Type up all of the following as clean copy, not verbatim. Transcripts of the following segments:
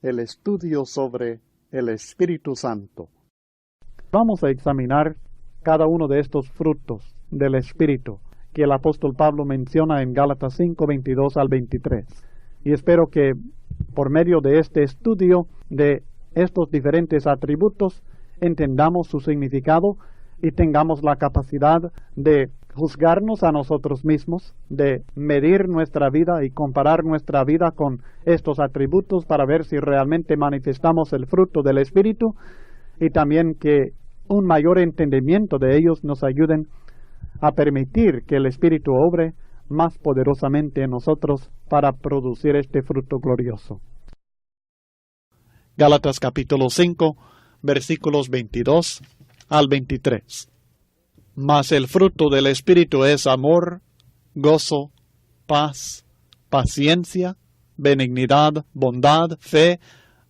el estudio sobre el Espíritu Santo. Vamos a examinar cada uno de estos frutos del Espíritu que el apóstol Pablo menciona en Gálatas 5, 22 al 23. Y espero que por medio de este estudio de estos diferentes atributos entendamos su significado y tengamos la capacidad de juzgarnos a nosotros mismos, de medir nuestra vida y comparar nuestra vida con estos atributos para ver si realmente manifestamos el fruto del Espíritu, y también que un mayor entendimiento de ellos nos ayuden a permitir que el Espíritu obre más poderosamente en nosotros para producir este fruto glorioso. Gálatas capítulo 5, versículos 22 al 23. Mas el fruto del Espíritu es amor, gozo, paz, paciencia, benignidad, bondad, fe,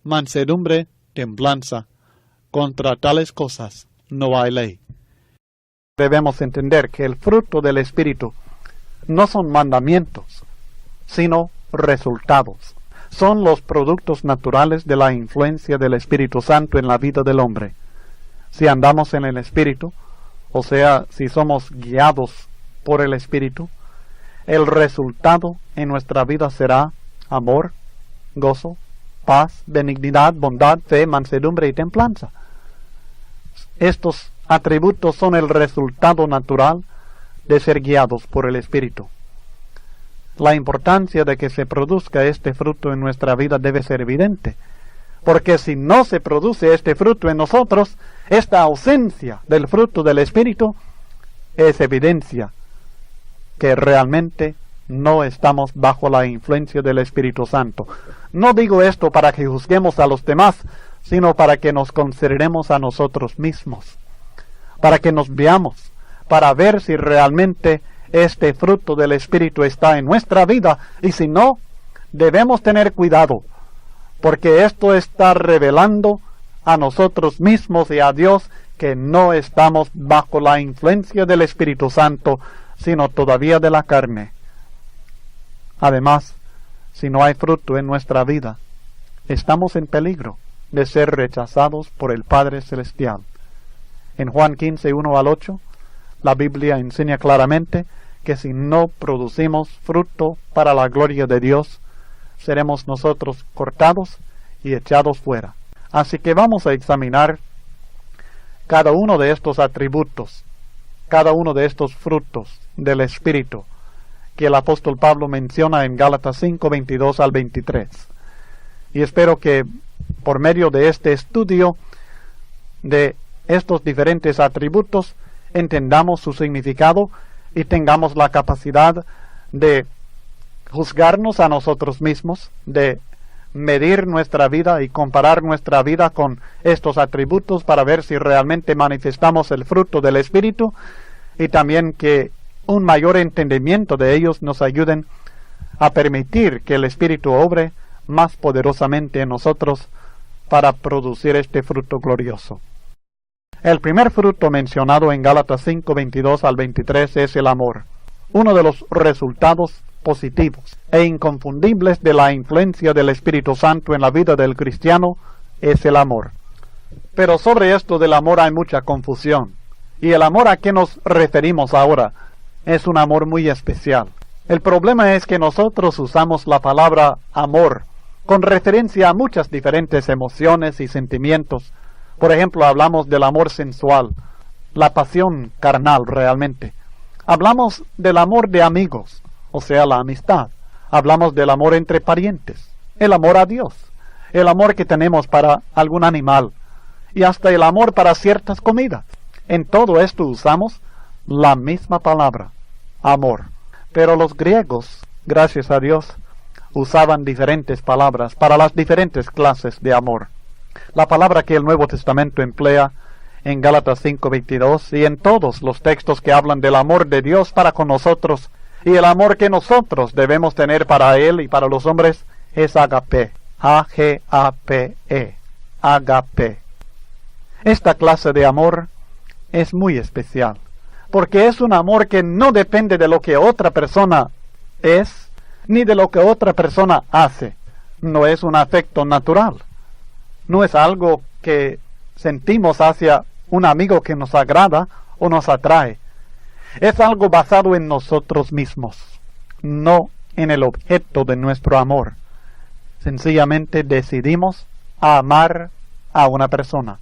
mansedumbre, templanza. Contra tales cosas no hay ley. Debemos entender que el fruto del Espíritu no son mandamientos, sino resultados. Son los productos naturales de la influencia del Espíritu Santo en la vida del hombre. Si andamos en el Espíritu, o sea, si somos guiados por el Espíritu, el resultado en nuestra vida será amor, gozo, paz, benignidad, bondad, fe, mansedumbre y templanza. Estos atributos son el resultado natural de ser guiados por el Espíritu. La importancia de que se produzca este fruto en nuestra vida debe ser evidente, porque si no se produce este fruto en nosotros, esta ausencia del fruto del Espíritu es evidencia que realmente no estamos bajo la influencia del Espíritu Santo. No digo esto para que juzguemos a los demás, sino para que nos consideremos a nosotros mismos, para que nos veamos, para ver si realmente este fruto del Espíritu está en nuestra vida, y si no, debemos tener cuidado, porque esto está revelando a nosotros mismos y a Dios que no estamos bajo la influencia del Espíritu Santo, sino todavía de la carne. Además, si no hay fruto en nuestra vida, estamos en peligro de ser rechazados por el Padre Celestial. En Juan 15, 1 al 8, la Biblia enseña claramente que si no producimos fruto para la gloria de Dios, seremos nosotros cortados y echados fuera. Así que vamos a examinar cada uno de estos atributos, cada uno de estos frutos del Espíritu que el apóstol Pablo menciona en Gálatas 5, 22 al 23. Y espero que por medio de este estudio de estos diferentes atributos entendamos su significado y tengamos la capacidad de juzgarnos a nosotros mismos, de medir nuestra vida y comparar nuestra vida con estos atributos para ver si realmente manifestamos el fruto del Espíritu, y también que un mayor entendimiento de ellos nos ayuden a permitir que el Espíritu obre más poderosamente en nosotros para producir este fruto glorioso. El primer fruto mencionado en Gálatas 5, 22 al 23 es el amor, uno de los resultados positivos e inconfundibles de la influencia del Espíritu Santo en la vida del cristiano es el amor. Pero sobre esto del amor hay mucha confusión, y el amor a que nos referimos ahora es un amor muy especial. El problema es que nosotros usamos la palabra amor con referencia a muchas diferentes emociones y sentimientos. Por ejemplo, hablamos del amor sensual, la pasión carnal realmente. Hablamos del amor de amigos, o sea, la amistad. Hablamos del amor entre parientes, el amor a Dios, el amor que tenemos para algún animal, y hasta el amor para ciertas comidas. En todo esto usamos la misma palabra, amor. Pero los griegos, gracias a Dios, usaban diferentes palabras para las diferentes clases de amor. La palabra que el Nuevo Testamento emplea en Gálatas 5:22 y en todos los textos que hablan del amor de Dios para con nosotros y el amor que nosotros debemos tener para Él y para los hombres es agape, A-G-A-P-E, agape. Esta clase de amor es muy especial, porque es un amor que no depende de lo que otra persona es, ni de lo que otra persona hace. no es un afecto natural. No es algo que sentimos hacia un amigo que nos agrada o nos atrae. Es algo basado en nosotros mismos, no en el objeto de nuestro amor. Sencillamente decidimos amar a una persona,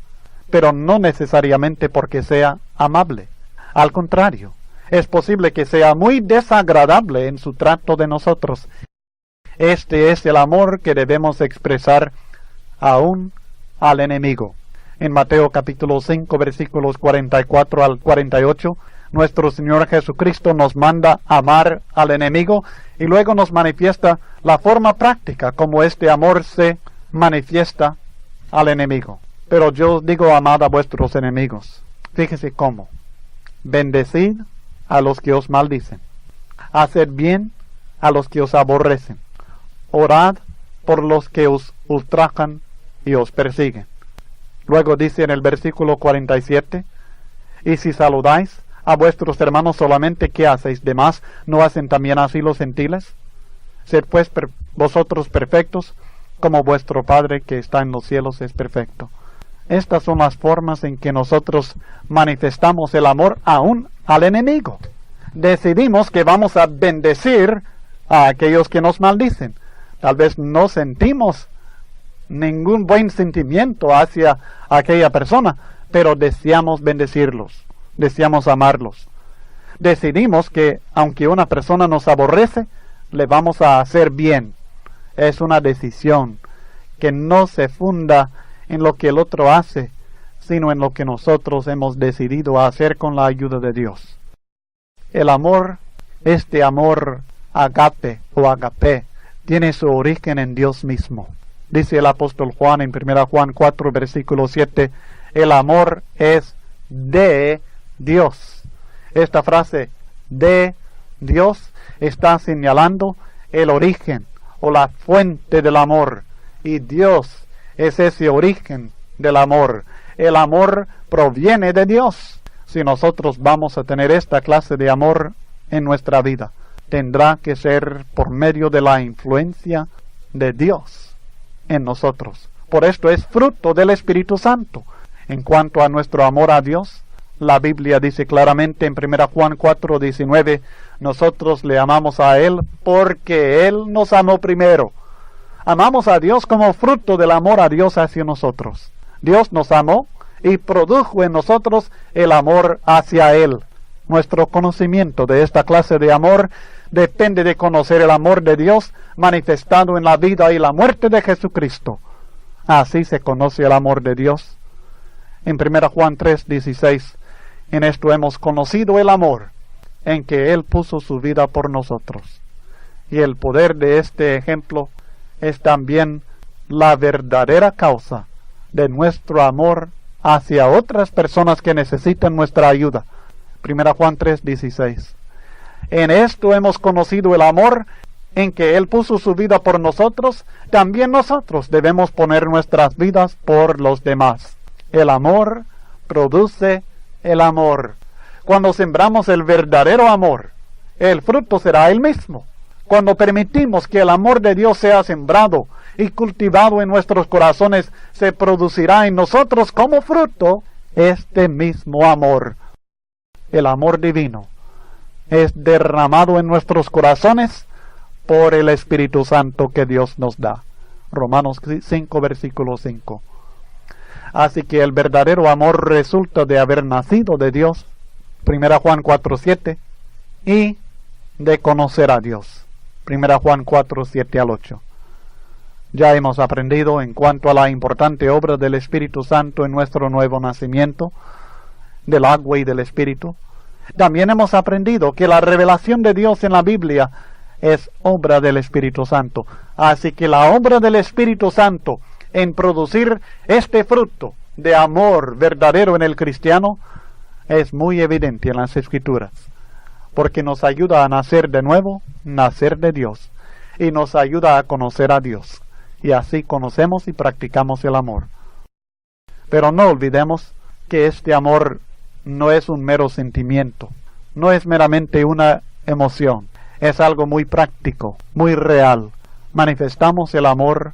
pero no necesariamente porque sea amable. Al contrario, es posible que sea muy desagradable en su trato de nosotros. Este es el amor que debemos expresar aún al enemigo. En Mateo capítulo 5 versículos 44 al 48, nuestro Señor Jesucristo nos manda amar al enemigo y luego nos manifiesta la forma práctica como este amor se manifiesta al enemigo. Pero yo os digo, amad a vuestros enemigos. Fíjese cómo. Bendecid a los que os maldicen. Haced bien a los que os aborrecen. Orad por los que os ultrajan y os persiguen. Luego dice en el versículo 47, y si saludáis a vuestros hermanos solamente, ¿qué hacéis de más? ¿No hacen también así los gentiles? Sed pues vosotros perfectos, como vuestro Padre que está en los cielos es perfecto. Estas son las formas en que nosotros manifestamos el amor aún al enemigo. Decidimos que vamos a bendecir a aquellos que nos maldicen. Tal vez no sentimos ningún buen sentimiento hacia aquella persona, pero deseamos bendecirlos, deseamos amarlos. Decidimos que aunque una persona nos aborrece, le vamos a hacer bien. Es una decisión que no se funda en lo que el otro hace, sino en lo que nosotros hemos decidido hacer con la ayuda de Dios. El amor, este amor agape o agape, tiene su origen en Dios mismo. Dice el apóstol Juan en 1 Juan 4, versículo 7, el amor es de Dios. Esta frase, de Dios, está señalando el origen o la fuente del amor. Y Dios es ese origen del amor. El amor proviene de Dios. Si nosotros vamos a tener esta clase de amor en nuestra vida, tendrá que ser por medio de la influencia de Dios en nosotros. Por esto es fruto del Espíritu Santo. En cuanto a nuestro amor a Dios, la Biblia dice claramente en 1 Juan 4, 19, nosotros le amamos a Él porque Él nos amó primero. Amamos a Dios como fruto del amor a Dios hacia nosotros. Dios nos amó y produjo en nosotros el amor hacia Él. Nuestro conocimiento de esta clase de amor depende de conocer el amor de Dios manifestado en la vida y la muerte de Jesucristo. Así se conoce el amor de Dios. En 1 Juan 3, 16, en esto hemos conocido el amor, en que Él puso su vida por nosotros. Y el poder de este ejemplo es también la verdadera causa de nuestro amor hacia otras personas que necesitan nuestra ayuda. 1 Juan 3, 16. En esto hemos conocido el amor, en que Él puso su vida por nosotros, también nosotros debemos poner nuestras vidas por los demás. El amor produce el amor. Cuando sembramos el verdadero amor, el fruto será el mismo. Cuando permitimos que el amor de Dios sea sembrado y cultivado en nuestros corazones, se producirá en nosotros como fruto este mismo amor. El amor divino es derramado en nuestros corazones por el Espíritu Santo que Dios nos da. Romanos 5, versículo 5. Así que el verdadero amor resulta de haber nacido de Dios, 1 Juan 4, 7, y de conocer a Dios, 1 Juan 4, 7 al 8. Ya hemos aprendido en cuanto a la importante obra del Espíritu Santo en nuestro nuevo nacimiento, del agua y del Espíritu. También hemos aprendido que la revelación de Dios en la Biblia es obra del Espíritu Santo. Así que la obra del Espíritu Santo en producir este fruto de amor verdadero en el cristiano es muy evidente en las Escrituras, porque nos ayuda a nacer de nuevo, nacer de Dios, y nos ayuda a conocer a Dios, y así conocemos y practicamos el amor. Pero no olvidemos que este amor no es un mero sentimiento, no es meramente una emoción, es algo muy práctico, muy real, manifestamos el amor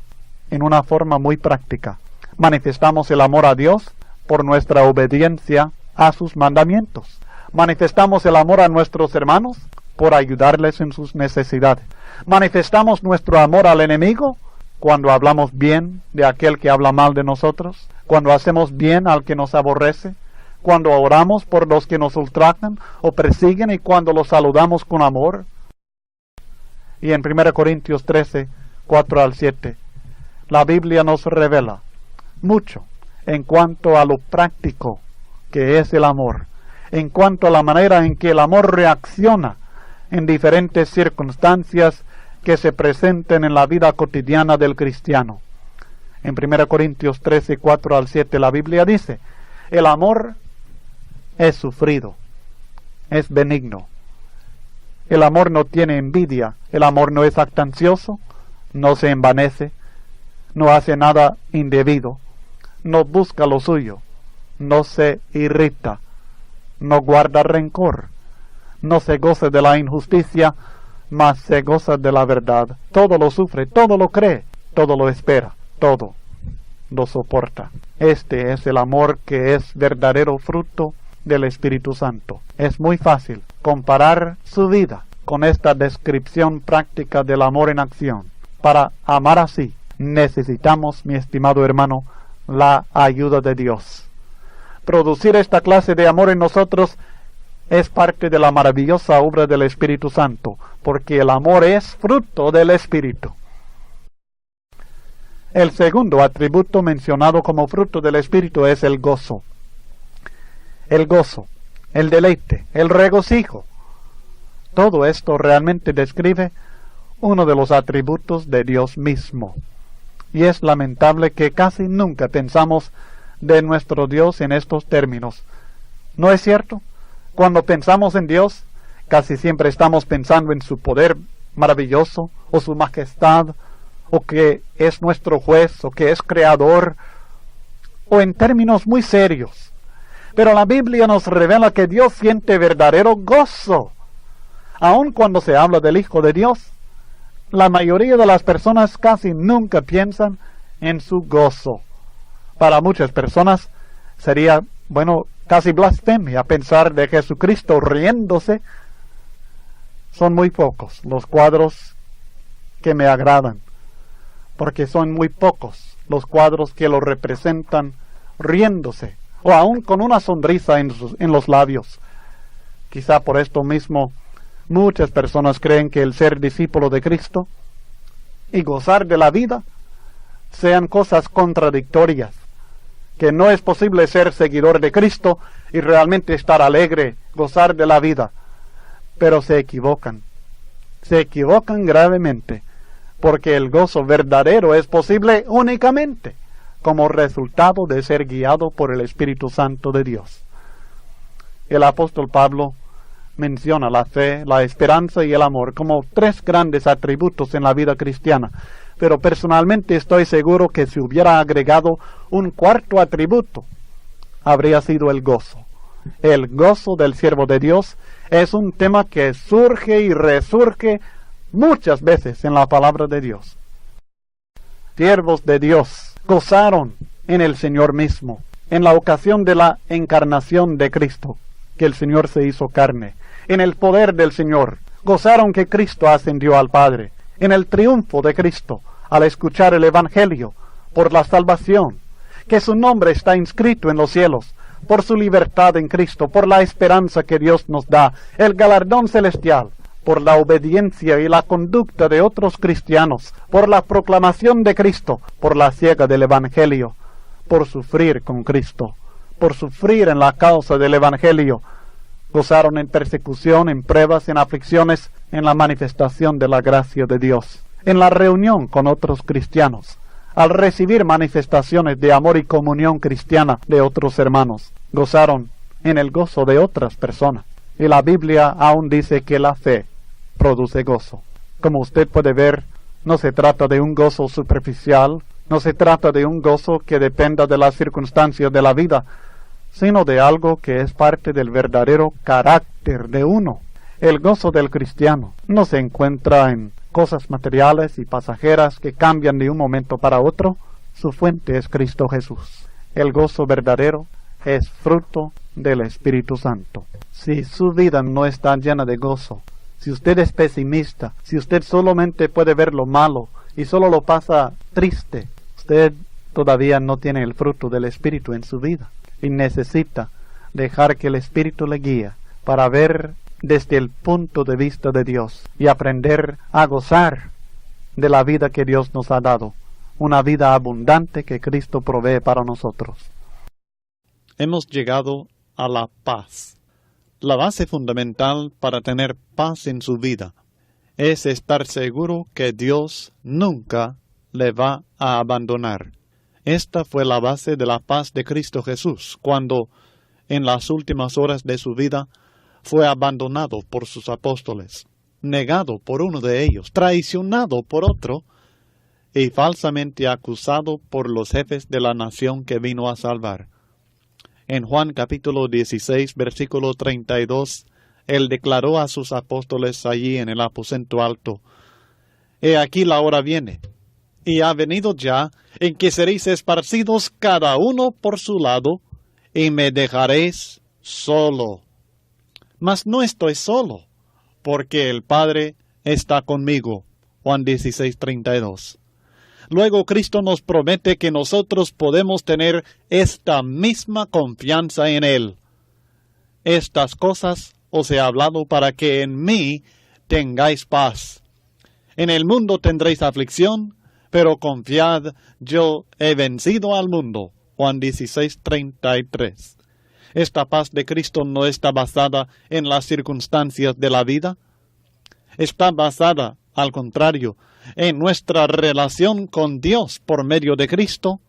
en una forma muy práctica. Manifestamos el amor a Dios por nuestra obediencia a sus mandamientos. Manifestamos el amor a nuestros hermanos por ayudarles en sus necesidades. Manifestamos nuestro amor al enemigo cuando hablamos bien de aquel que habla mal de nosotros, cuando hacemos bien al que nos aborrece, cuando oramos por los que nos ultrajan o persiguen y cuando los saludamos con amor. Y en 1 Corintios 13, 4 al 7, la Biblia nos revela mucho en cuanto a lo práctico que es el amor, en cuanto a la manera en que el amor reacciona en diferentes circunstancias que se presenten en la vida cotidiana del cristiano. En 1 Corintios 13, 4 al 7, la Biblia dice, el amor es sufrido, es benigno. El amor no tiene envidia, el amor no es jactancioso, no se envanece, no hace nada indebido, no busca lo suyo, no se irrita, no guarda rencor, no se goza de la injusticia, mas se goza de la verdad. Todo lo sufre, todo lo cree, todo lo espera, todo lo soporta. Este es el amor que es verdadero fruto del Espíritu Santo. Es muy fácil comparar su vida con esta descripción práctica del amor en acción. Para amar así, necesitamos, mi estimado hermano, la ayuda de Dios. Producir esta clase de amor en nosotros es parte de la maravillosa obra del Espíritu Santo, porque el amor es fruto del Espíritu. El segundo atributo mencionado como fruto del Espíritu es el gozo. El gozo, el deleite, el regocijo. Todo esto realmente describe uno de los atributos de Dios mismo. Y es lamentable que casi nunca pensamos de nuestro Dios en estos términos. ¿No es cierto? Cuando pensamos en Dios, casi siempre estamos pensando en su poder maravilloso, o su majestad, o que es nuestro juez, o que es creador, o en términos muy serios. Pero la Biblia nos revela que Dios siente verdadero gozo. Aun cuando se habla del Hijo de Dios, la mayoría de las personas casi nunca piensan en su gozo. Para muchas personas sería, casi blasfemia pensar de Jesucristo riéndose. Son muy pocos los cuadros que me agradan, porque son muy pocos los cuadros que lo representan riéndose, o aún con una sonrisa en los labios. Quizá por esto mismo muchas personas creen que el ser discípulo de Cristo y gozar de la vida sean cosas contradictorias, que no es posible ser seguidor de Cristo y realmente estar alegre, gozar de la vida. Pero se equivocan gravemente, porque el gozo verdadero es posible únicamente como resultado de ser guiado por el Espíritu Santo de Dios. El apóstol Pablo menciona la fe, la esperanza y el amor como tres grandes atributos en la vida cristiana, pero personalmente estoy seguro que si hubiera agregado un cuarto atributo, habría sido el gozo. El gozo del siervo de Dios es un tema que surge y resurge muchas veces en la palabra de Dios. Siervos de Dios gozaron en el Señor mismo, en la ocasión de la encarnación de Cristo, que el Señor se hizo carne, en el poder del Señor, gozaron que Cristo ascendió al Padre, en el triunfo de Cristo, al escuchar el Evangelio, por la salvación, que su nombre está inscrito en los cielos, por su libertad en Cristo, por la esperanza que Dios nos da, el galardón celestial, por la obediencia y la conducta de otros cristianos, por la proclamación de Cristo, por la ciega del Evangelio, por sufrir con Cristo, por sufrir en la causa del Evangelio. Gozaron en persecución, en pruebas, en aflicciones, en la manifestación de la gracia de Dios, en la reunión con otros cristianos, al recibir manifestaciones de amor y comunión cristiana de otros hermanos. Gozaron en el gozo de otras personas. Y la Biblia aún dice que la fe produce gozo. Como usted puede ver, no se trata de un gozo superficial, no se trata de un gozo que dependa de las circunstancias de la vida, sino de algo que es parte del verdadero carácter de uno. El gozo del cristiano no se encuentra en cosas materiales y pasajeras que cambian de un momento para otro, su fuente es Cristo Jesús. El gozo verdadero es fruto del Espíritu Santo. Si su vida no está llena de gozo, si usted es pesimista, si usted solamente puede ver lo malo y solo lo pasa triste, usted todavía no tiene el fruto del Espíritu en su vida y necesita dejar que el Espíritu le guíe para ver desde el punto de vista de Dios y aprender a gozar de la vida que Dios nos ha dado, una vida abundante que Cristo provee para nosotros. Hemos llegado a la paz. La base fundamental para tener paz en su vida es estar seguro que Dios nunca le va a abandonar. Esta fue la base de la paz de Cristo Jesús, cuando en las últimas horas de su vida fue abandonado por sus apóstoles, negado por uno de ellos, traicionado por otro y falsamente acusado por los jefes de la nación que vino a salvar. En Juan capítulo 16, versículo 32, Él declaró a sus apóstoles allí en el aposento alto: He aquí la hora viene, y ha venido ya, en que seréis esparcidos cada uno por su lado, y me dejaréis solo. Mas no estoy solo, porque el Padre está conmigo. Juan 16, 32. Luego Cristo nos promete que nosotros podemos tener esta misma confianza en Él. Estas cosas os he hablado para que en mí tengáis paz. En el mundo tendréis aflicción, pero confiad, yo he vencido al mundo. Juan 16, 33. Esta paz de Cristo no está basada en las circunstancias de la vida. Está basada, al contrario, en nuestra relación con Dios por medio de Cristo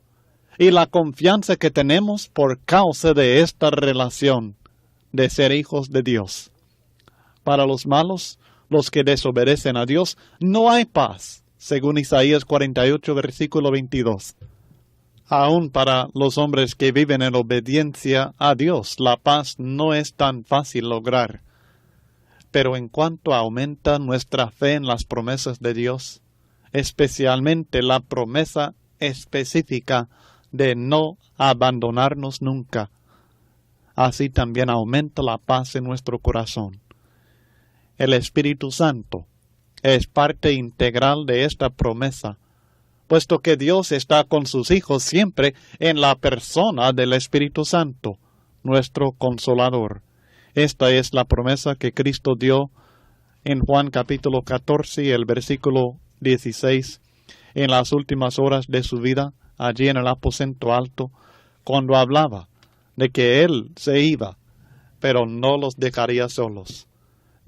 y la confianza que tenemos por causa de esta relación de ser hijos de Dios. Para los malos, los que desobedecen a Dios, no hay paz, según Isaías 48, versículo 22. Aún para los hombres que viven en obediencia a Dios, la paz no es tan fácil lograr. Pero en cuanto aumenta nuestra fe en las promesas de Dios, especialmente la promesa específica de no abandonarnos nunca, así también aumenta la paz en nuestro corazón. El Espíritu Santo es parte integral de esta promesa, puesto que Dios está con sus hijos siempre en la persona del Espíritu Santo, nuestro Consolador. Esta es la promesa que Cristo dio en Juan capítulo 14, el versículo 16, en las últimas horas de su vida, allí en el aposento alto, cuando hablaba de que Él se iba, pero no los dejaría solos.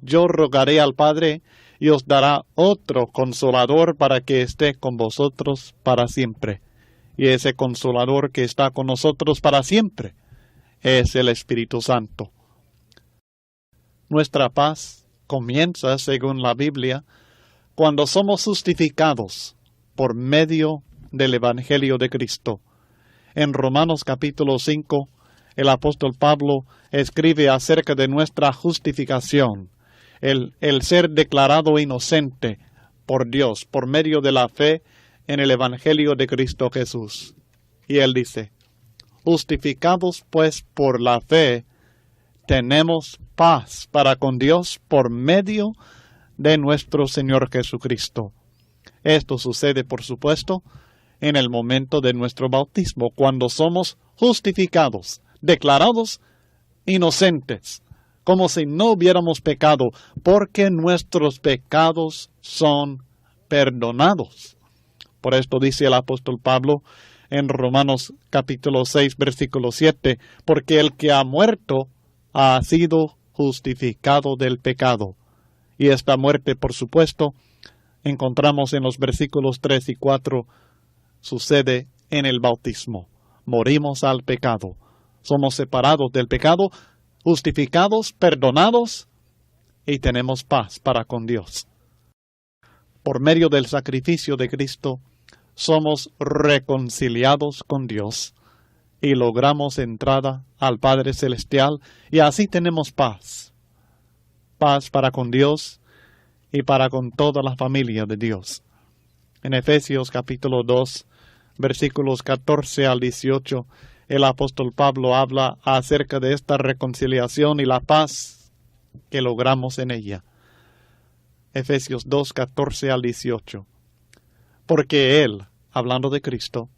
Yo rogaré al Padre y os dará otro Consolador para que esté con vosotros para siempre. Y ese Consolador que está con nosotros para siempre es el Espíritu Santo. Nuestra paz comienza, según la Biblia, cuando somos justificados por medio del Evangelio de Cristo. En Romanos capítulo 5, el apóstol Pablo escribe acerca de nuestra justificación, el ser declarado inocente por Dios por medio de la fe en el Evangelio de Cristo Jesús. Y él dice: justificados pues por la fe, tenemos paz para con Dios por medio de nuestro Señor Jesucristo. Esto sucede, por supuesto, en el momento de nuestro bautismo, cuando somos justificados, declarados inocentes, como si no hubiéramos pecado, porque nuestros pecados son perdonados. Por esto dice el apóstol Pablo en Romanos capítulo 6, versículo 7, porque el que ha muerto ha sido justificado del pecado. Y esta muerte, por supuesto, encontramos en los versículos 3 y 4, sucede en el bautismo. Morimos al pecado. Somos separados del pecado, justificados, perdonados, y tenemos paz para con Dios. Por medio del sacrificio de Cristo, somos reconciliados con Dios y logramos entrada al Padre Celestial, y así tenemos paz. Paz para con Dios y para con toda la familia de Dios. En Efesios capítulo 2, versículos 14 al 18, el apóstol Pablo habla acerca de esta reconciliación y la paz que logramos en ella. Efesios 2, 14 al 18. Porque Él, hablando de Cristo,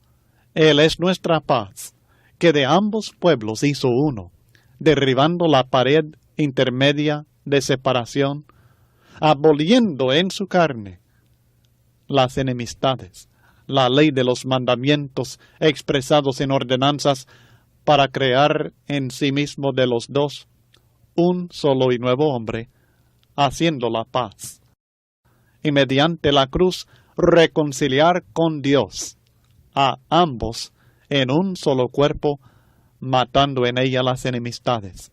Él es nuestra paz, que de ambos pueblos hizo uno, derribando la pared intermedia de separación, aboliendo en su carne las enemistades, la ley de los mandamientos expresados en ordenanzas, para crear en sí mismo de los dos un solo y nuevo hombre, haciendo la paz, y mediante la cruz reconciliar con Dios a ambos en un solo cuerpo, matando en ella las enemistades.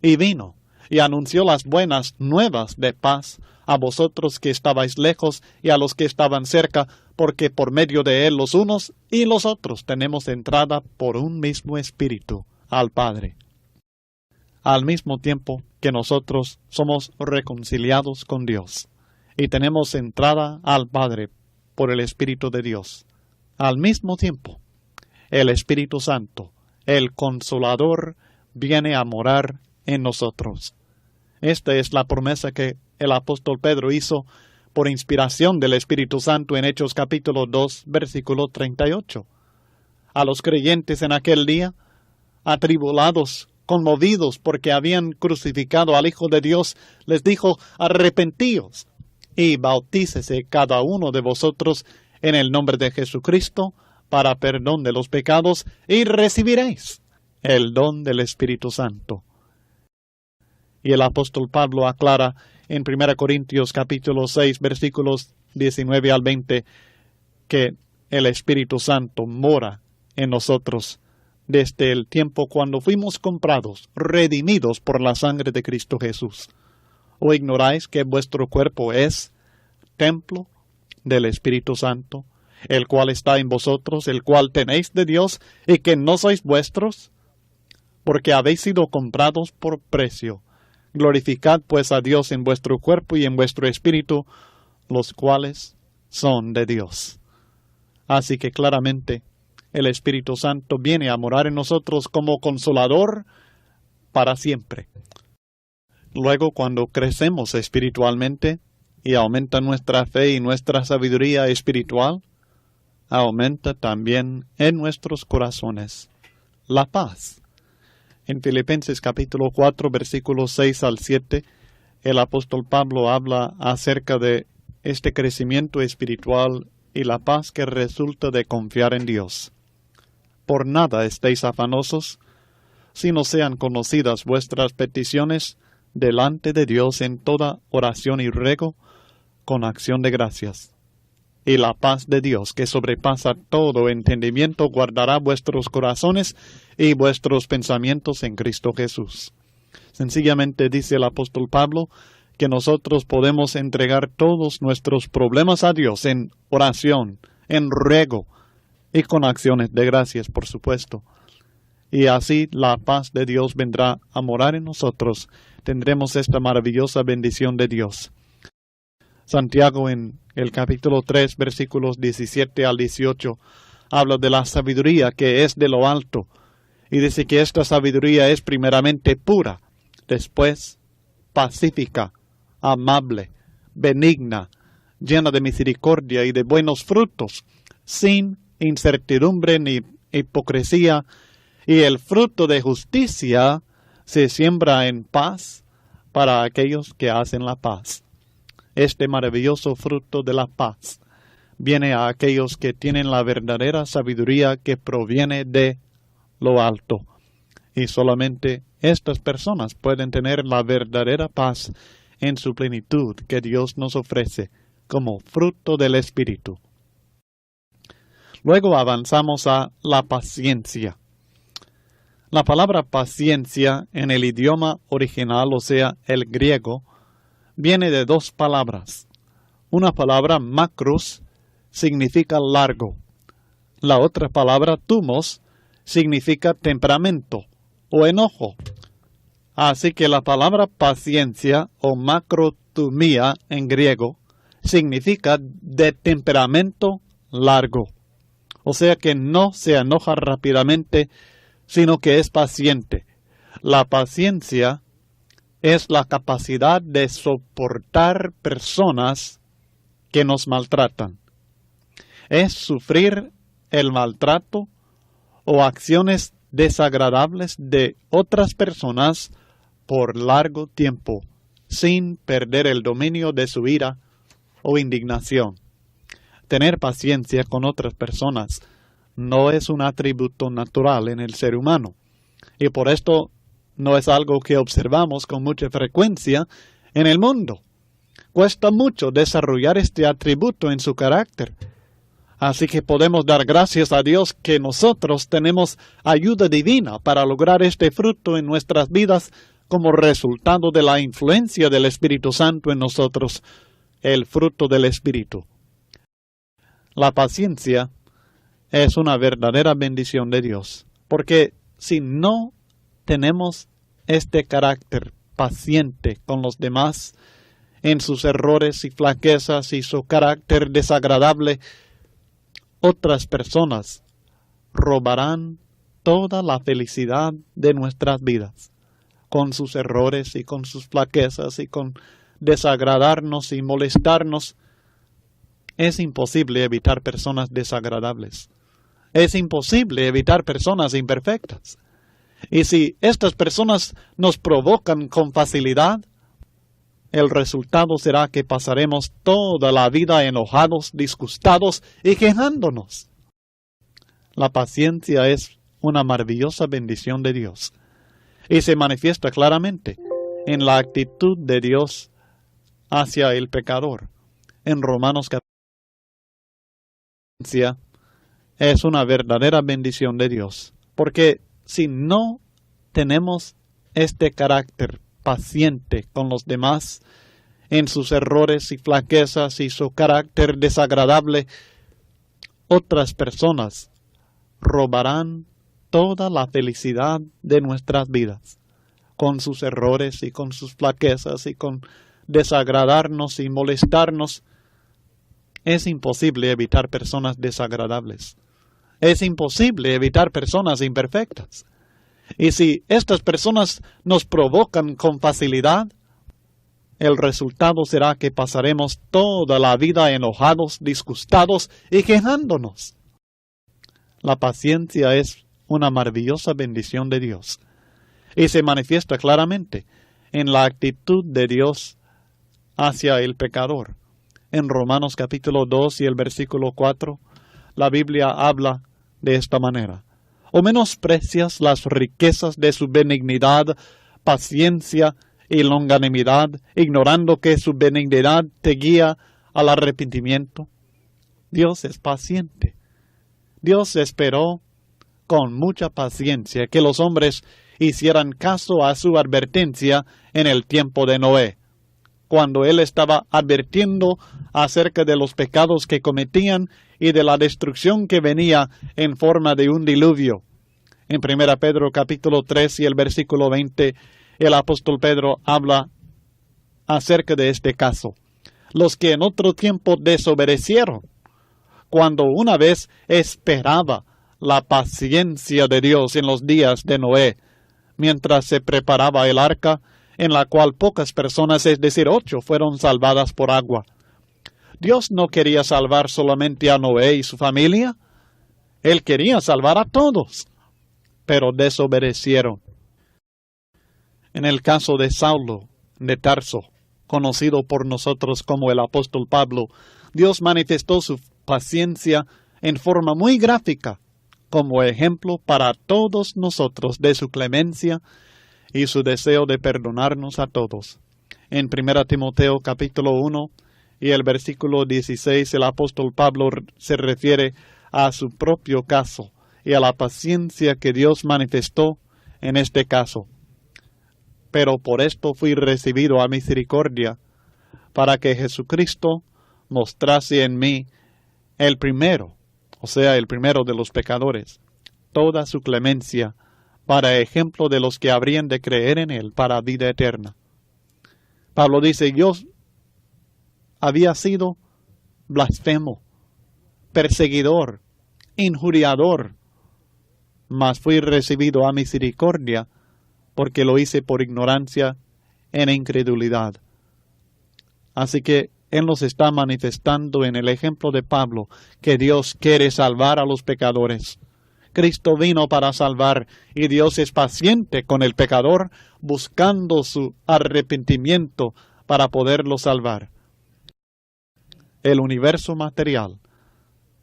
Y vino y anunció las buenas nuevas de paz a vosotros que estabais lejos y a los que estaban cerca, porque por medio de él los unos y los otros tenemos entrada por un mismo espíritu al Padre. Al mismo tiempo que nosotros somos reconciliados con Dios y tenemos entrada al Padre por el Espíritu de Dios, al mismo tiempo el Espíritu Santo, el Consolador, viene a morar en nosotros. Esta es la promesa que el apóstol Pedro hizo por inspiración del Espíritu Santo en Hechos capítulo 2, versículo 38. A los creyentes en aquel día, atribulados, conmovidos porque habían crucificado al Hijo de Dios, les dijo: arrepentíos y bautícese cada uno de vosotros en el nombre de Jesucristo para perdón de los pecados, y recibiréis el don del Espíritu Santo. Y el apóstol Pablo aclara en 1 Corintios capítulo 6, versículos 19 al 20, que el Espíritu Santo mora en nosotros desde el tiempo cuando fuimos comprados, redimidos por la sangre de Cristo Jesús. ¿O ignoráis que vuestro cuerpo es templo del Espíritu Santo, el cual está en vosotros, el cual tenéis de Dios, y que no sois vuestros? Porque habéis sido comprados por precio. Glorificad pues a Dios en vuestro cuerpo y en vuestro espíritu, los cuales son de Dios. Así que claramente el Espíritu Santo viene a morar en nosotros como consolador para siempre. Luego, cuando crecemos espiritualmente y aumenta nuestra fe y nuestra sabiduría espiritual, aumenta también en nuestros corazones la paz. En Filipenses capítulo 4, versículos 6 al 7, el apóstol Pablo habla acerca de este crecimiento espiritual y la paz que resulta de confiar en Dios. Por nada estéis afanosos, sino sean conocidas vuestras peticiones delante de Dios en toda oración y ruego, con acción de gracias. Y la paz de Dios, que sobrepasa todo entendimiento, guardará vuestros corazones y vuestros pensamientos en Cristo Jesús. Sencillamente dice el apóstol Pablo que nosotros podemos entregar todos nuestros problemas a Dios en oración, en ruego y con acciones de gracias, por supuesto. Y así la paz de Dios vendrá a morar en nosotros. Tendremos esta maravillosa bendición de Dios. Santiago en el capítulo 3, versículos 17 al 18, habla de la sabiduría que es de lo alto, y dice que esta sabiduría es primeramente pura, después pacífica, amable, benigna, llena de misericordia y de buenos frutos, sin incertidumbre ni hipocresía, y el fruto de justicia se siembra en paz para aquellos que hacen la paz. Este maravilloso fruto de la paz viene a aquellos que tienen la verdadera sabiduría que proviene de lo alto. Y solamente estas personas pueden tener la verdadera paz en su plenitud que Dios nos ofrece como fruto del Espíritu. Luego avanzamos a la paciencia. La palabra paciencia en el idioma original, o sea, el griego, viene de dos palabras. Una palabra, macros, significa largo. La otra palabra, thumos, significa temperamento o enojo. Así que la palabra paciencia o macro dicotomía en griego significa de temperamento largo. O sea que no se enoja rápidamente, sino que es paciente. La paciencia es la capacidad de soportar personas que nos maltratan. Es sufrir el maltrato o acciones desagradables de otras personas por largo tiempo, sin perder el dominio de su ira o indignación. Tener paciencia con otras personas no es un atributo natural en el ser humano, y por esto no es algo que observamos con mucha frecuencia en el mundo. Cuesta mucho desarrollar este atributo en su carácter. Así que podemos dar gracias a Dios que nosotros tenemos ayuda divina para lograr este fruto en nuestras vidas como resultado de la influencia del Espíritu Santo en nosotros, el fruto del Espíritu. La paciencia es una verdadera bendición de Dios, porque si no tenemos este carácter paciente con los demás, en sus errores y flaquezas y su carácter desagradable, otras personas robarán toda la felicidad de nuestras vidas, con sus errores y con sus flaquezas y con desagradarnos y molestarnos. Es imposible evitar personas desagradables. Es imposible evitar personas imperfectas. Y si estas personas nos provocan con facilidad, el resultado será que pasaremos toda la vida enojados, disgustados y quejándonos. La paciencia es una maravillosa bendición de Dios y se manifiesta claramente en la actitud de Dios hacia el pecador. En Romanos capítulo 5 es una verdadera bendición de Dios, porque si no tenemos este carácter paciente con los demás, en sus errores y flaquezas y su carácter desagradable, otras personas robarán toda la felicidad de nuestras vidas, con sus errores y con sus flaquezas y con desagradarnos y molestarnos. Es imposible evitar personas desagradables. Es imposible evitar personas imperfectas. Y si estas personas nos provocan con facilidad, el resultado será que pasaremos toda la vida enojados, disgustados y quejándonos. La paciencia es una maravillosa bendición de Dios y se manifiesta claramente en la actitud de Dios hacia el pecador. En Romanos capítulo 2 y el versículo 4, la Biblia habla de esta manera: ¿o menosprecias las riquezas de su benignidad, paciencia y longanimidad, ignorando que su benignidad te guía al arrepentimiento? Dios es paciente. Dios esperó con mucha paciencia que los hombres hicieran caso a su advertencia en el tiempo de Noé, cuando él estaba advirtiendo acerca de los pecados que cometían y de la destrucción que venía en forma de un diluvio. En 1 Pedro capítulo 3 y el versículo 20, el apóstol Pedro habla acerca de este caso. Los que en otro tiempo desobedecieron, cuando una vez esperaba la paciencia de Dios en los días de Noé, mientras se preparaba el arca, en la cual pocas personas, es decir, 8, fueron salvadas por agua. Dios no quería salvar solamente a Noé y su familia. Él quería salvar a todos, pero desobedecieron. En el caso de Saulo de Tarso, conocido por nosotros como el apóstol Pablo, Dios manifestó su paciencia en forma muy gráfica, como ejemplo para todos nosotros de su clemencia y su deseo de perdonarnos a todos. En 1 Timoteo capítulo 1 y el versículo 16, el apóstol Pablo se refiere a su propio caso y a la paciencia que Dios manifestó en este caso. Pero por esto fui recibido a misericordia, para que Jesucristo mostrase en mí el primero, o sea, el primero de los pecadores, toda su clemencia, para ejemplo de los que habrían de creer en él para vida eterna. Pablo dice: yo había sido blasfemo, perseguidor, injuriador, mas fui recibido a misericordia porque lo hice por ignorancia en incredulidad. Así que Él nos está manifestando en el ejemplo de Pablo que Dios quiere salvar a los pecadores. Cristo vino para salvar y Dios es paciente con el pecador buscando su arrepentimiento para poderlo salvar. El universo material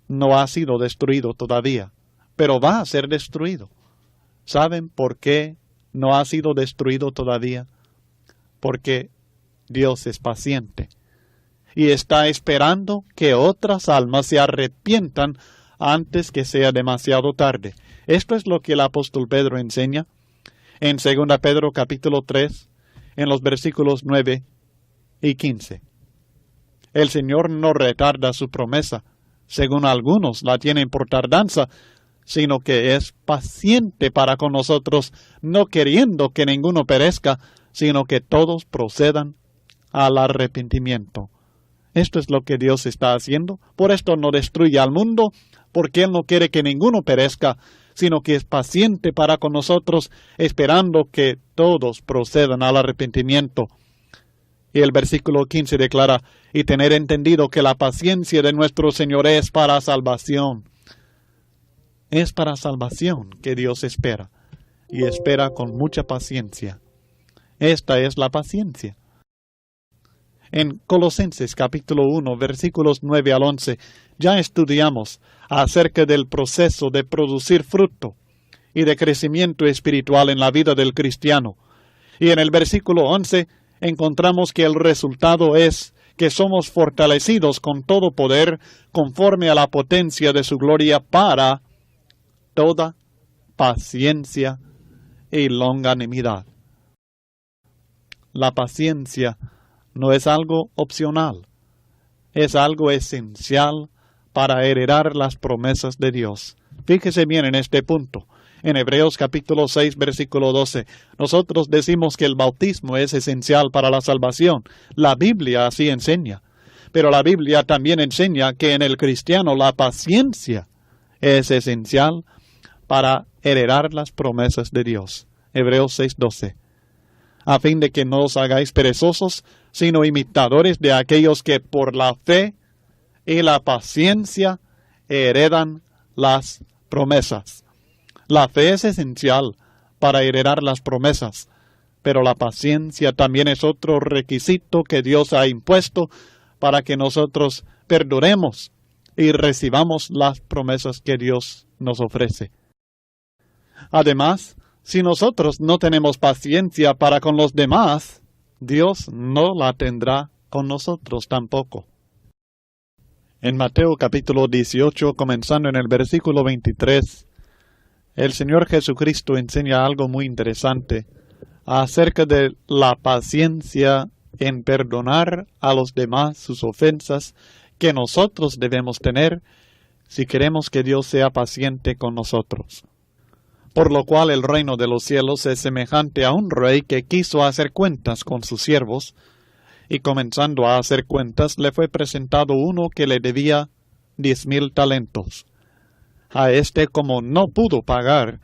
no ha sido destruido todavía, pero va a ser destruido. ¿Saben por qué no ha sido destruido todavía? Porque Dios es paciente y está esperando que otras almas se arrepientan antes que sea demasiado tarde. Esto es lo que el apóstol Pedro enseña en 2 Pedro capítulo 3, en los versículos 9 y 15. El Señor no retarda su promesa, según algunos la tienen por tardanza, sino que es paciente para con nosotros, no queriendo que ninguno perezca, sino que todos procedan al arrepentimiento. Esto es lo que Dios está haciendo. Por esto no destruye al mundo, porque Él no quiere que ninguno perezca, sino que es paciente para con nosotros, esperando que todos procedan al arrepentimiento. Y el versículo 15 declara, y tener entendido que la paciencia de nuestro Señor es para salvación. Es para salvación que Dios espera, y espera con mucha paciencia. Esta es la paciencia. En Colosenses capítulo 1, versículos 9 al 11, ya estudiamos acerca del proceso de producir fruto y de crecimiento espiritual en la vida del cristiano. Y en el versículo 11 encontramos que el resultado es que somos fortalecidos con todo poder conforme a la potencia de su gloria para toda paciencia y longanimidad. La paciencia no es algo opcional, es algo esencial para heredar las promesas de Dios. Fíjese bien en este punto. En Hebreos capítulo 6, versículo 12, nosotros decimos que el bautismo es esencial para la salvación. La Biblia así enseña. Pero la Biblia también enseña que en el cristiano la paciencia es esencial para heredar las promesas de Dios. Hebreos 6, 12. A fin de que no os hagáis perezosos, sino imitadores de aquellos que por la fe y la paciencia heredan las promesas. La fe es esencial para heredar las promesas, pero la paciencia también es otro requisito que Dios ha impuesto para que nosotros perduremos y recibamos las promesas que Dios nos ofrece. Además, si nosotros no tenemos paciencia para con los demás, Dios no la tendrá con nosotros tampoco. En Mateo capítulo 18, comenzando en el versículo 23, el Señor Jesucristo enseña algo muy interesante acerca de la paciencia en perdonar a los demás sus ofensas que nosotros debemos tener si queremos que Dios sea paciente con nosotros. Por lo cual el reino de los cielos es semejante a un rey que quiso hacer cuentas con sus siervos, y comenzando a hacer cuentas le fue presentado uno que le debía 10,000 talentos. A éste, como no pudo pagar,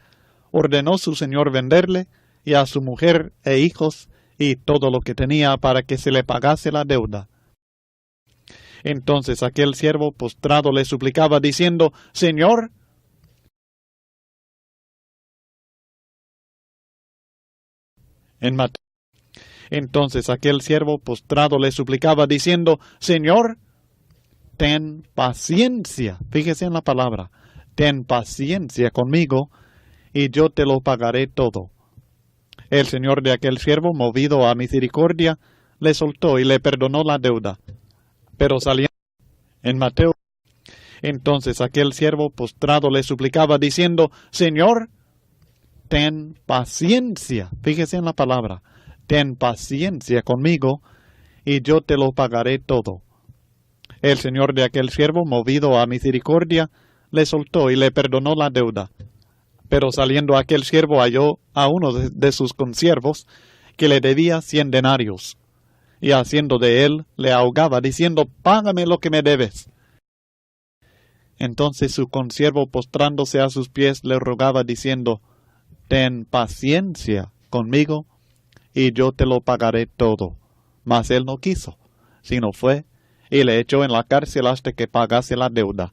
ordenó su señor venderle, y a su mujer e hijos, y todo lo que tenía, para que se le pagase la deuda. Entonces aquel siervo postrado le suplicaba, diciendo, Señor, Entonces aquel siervo postrado le suplicaba, diciendo, Señor, ten paciencia. Fíjese en la palabra, ten paciencia conmigo, y yo te lo pagaré todo. El señor de aquel siervo, movido a misericordia, le soltó y le perdonó la deuda. Pero saliendo en Mateo, entonces aquel siervo postrado le suplicaba, diciendo, Señor, ten paciencia. Fíjese en la palabra, ten paciencia conmigo, y yo te lo pagaré todo. El señor de aquel siervo, movido a misericordia, le soltó y le perdonó la deuda. Pero saliendo aquel siervo halló a uno de sus consiervos que le debía 100 denarios. y haciendo de él, le ahogaba, diciendo, «Págame lo que me debes». Entonces su consiervo, postrándose a sus pies, le rogaba, diciendo, «Ten paciencia conmigo, y yo te lo pagaré todo». Mas él no quiso, sino fue y le echó en la cárcel hasta que pagase la deuda.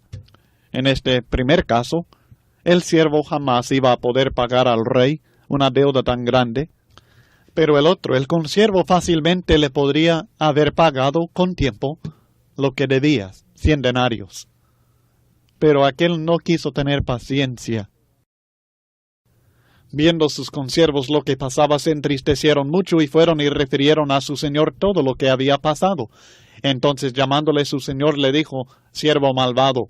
En este primer caso, el siervo jamás iba a poder pagar al rey una deuda tan grande, pero el otro, el consiervo, fácilmente le podría haber pagado con tiempo lo que debía, 100 denarios. Pero aquel no quiso tener paciencia. Viendo sus consiervos lo que pasaba, se entristecieron mucho y fueron y refirieron a su señor todo lo que había pasado. Entonces, llamándole su señor, le dijo, «Siervo malvado,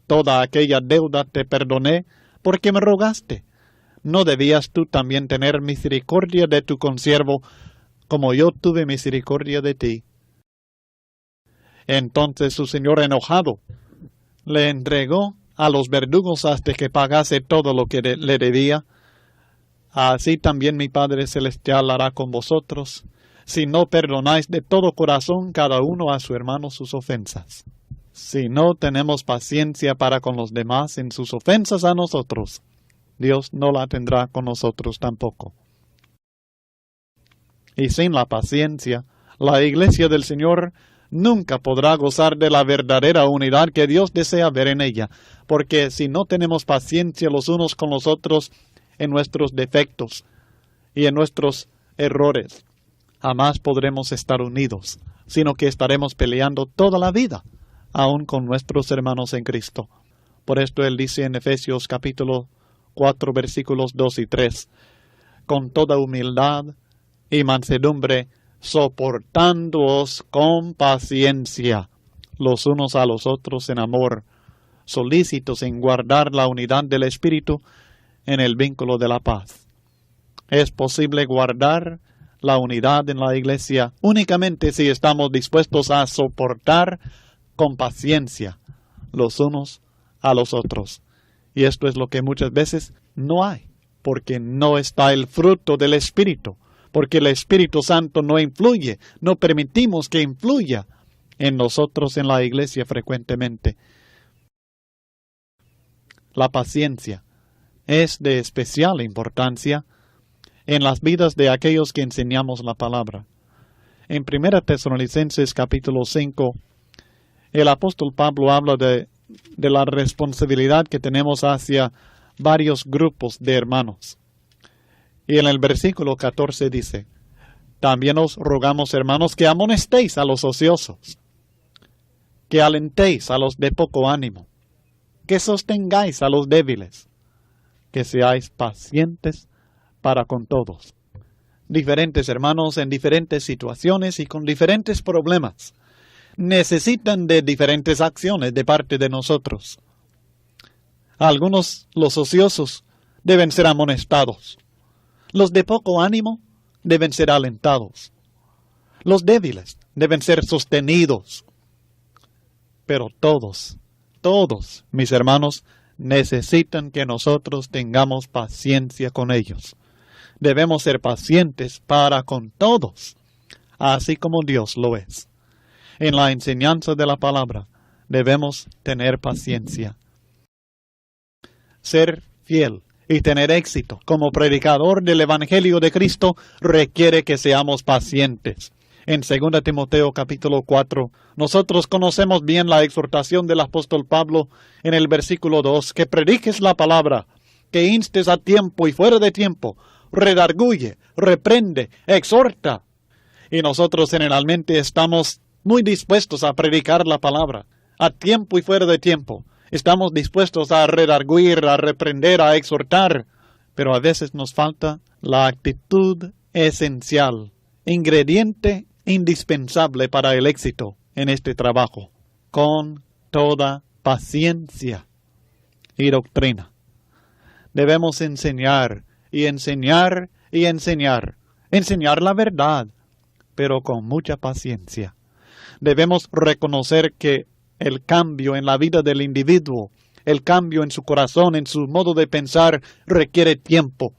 toda aquella deuda te perdoné porque me rogaste. ¿No debías tú también tener misericordia de tu consiervo, como yo tuve misericordia de ti?» Entonces su señor, enojado, le entregó a los verdugos hasta que pagase todo lo que le debía. Así también mi Padre Celestial hará con vosotros, si no perdonáis de todo corazón cada uno a su hermano sus ofensas. Si no tenemos paciencia para con los demás en sus ofensas a nosotros, Dios no la tendrá con nosotros tampoco. Y sin la paciencia, la Iglesia del Señor nunca podrá gozar de la verdadera unidad que Dios desea ver en ella, porque si no tenemos paciencia los unos con los otros en nuestros defectos y en nuestros errores, jamás podremos estar unidos, sino que estaremos peleando toda la vida, aun con nuestros hermanos en Cristo. Por esto Él dice en Efesios capítulo 4, versículos 2 y 3, «Con toda humildad y mansedumbre, soportándoos con paciencia los unos a los otros en amor, solícitos en guardar la unidad del Espíritu en el vínculo de la paz». Es posible guardar la unidad en la Iglesia únicamente si estamos dispuestos a soportar con paciencia los unos a los otros. Y esto es lo que muchas veces no hay, porque no está el fruto del Espíritu, porque el Espíritu Santo no influye, no permitimos que influya en nosotros en la Iglesia frecuentemente. La paciencia es de especial importancia en las vidas de aquellos que enseñamos la palabra. En 1 Tesalonicenses capítulo 5, el apóstol Pablo habla de la responsabilidad que tenemos hacia varios grupos de hermanos. Y en el versículo 14 dice, «También os rogamos, hermanos, que amonestéis a los ociosos, que alentéis a los de poco ánimo, que sostengáis a los débiles, que seáis pacientes para con todos». Diferentes hermanos en diferentes situaciones y con diferentes problemas necesitan de diferentes acciones de parte de nosotros. Algunos, los ociosos, deben ser amonestados. Los de poco ánimo deben ser alentados. Los débiles deben ser sostenidos. Pero todos, mis hermanos, necesitan que nosotros tengamos paciencia con ellos. Debemos ser pacientes para con todos, así como Dios lo es. En la enseñanza de la palabra debemos tener paciencia. Ser fiel y tener éxito como predicador del Evangelio de Cristo requiere que seamos pacientes. En 2 Timoteo capítulo 4, nosotros conocemos bien la exhortación del apóstol Pablo en el versículo 2, que prediques la palabra, que instes a tiempo y fuera de tiempo, redarguye, reprende, exhorta. Y nosotros generalmente estamos muy dispuestos a predicar la palabra, a tiempo y fuera de tiempo. Estamos dispuestos a redarguir, a reprender, a exhortar, pero a veces nos falta la actitud esencial, ingrediente indispensable para el éxito en este trabajo, con toda paciencia y doctrina. Debemos enseñar y enseñar y enseñar la verdad, pero con mucha paciencia. Debemos reconocer que el cambio en la vida del individuo, el cambio en su corazón, en su modo de pensar, requiere tiempo.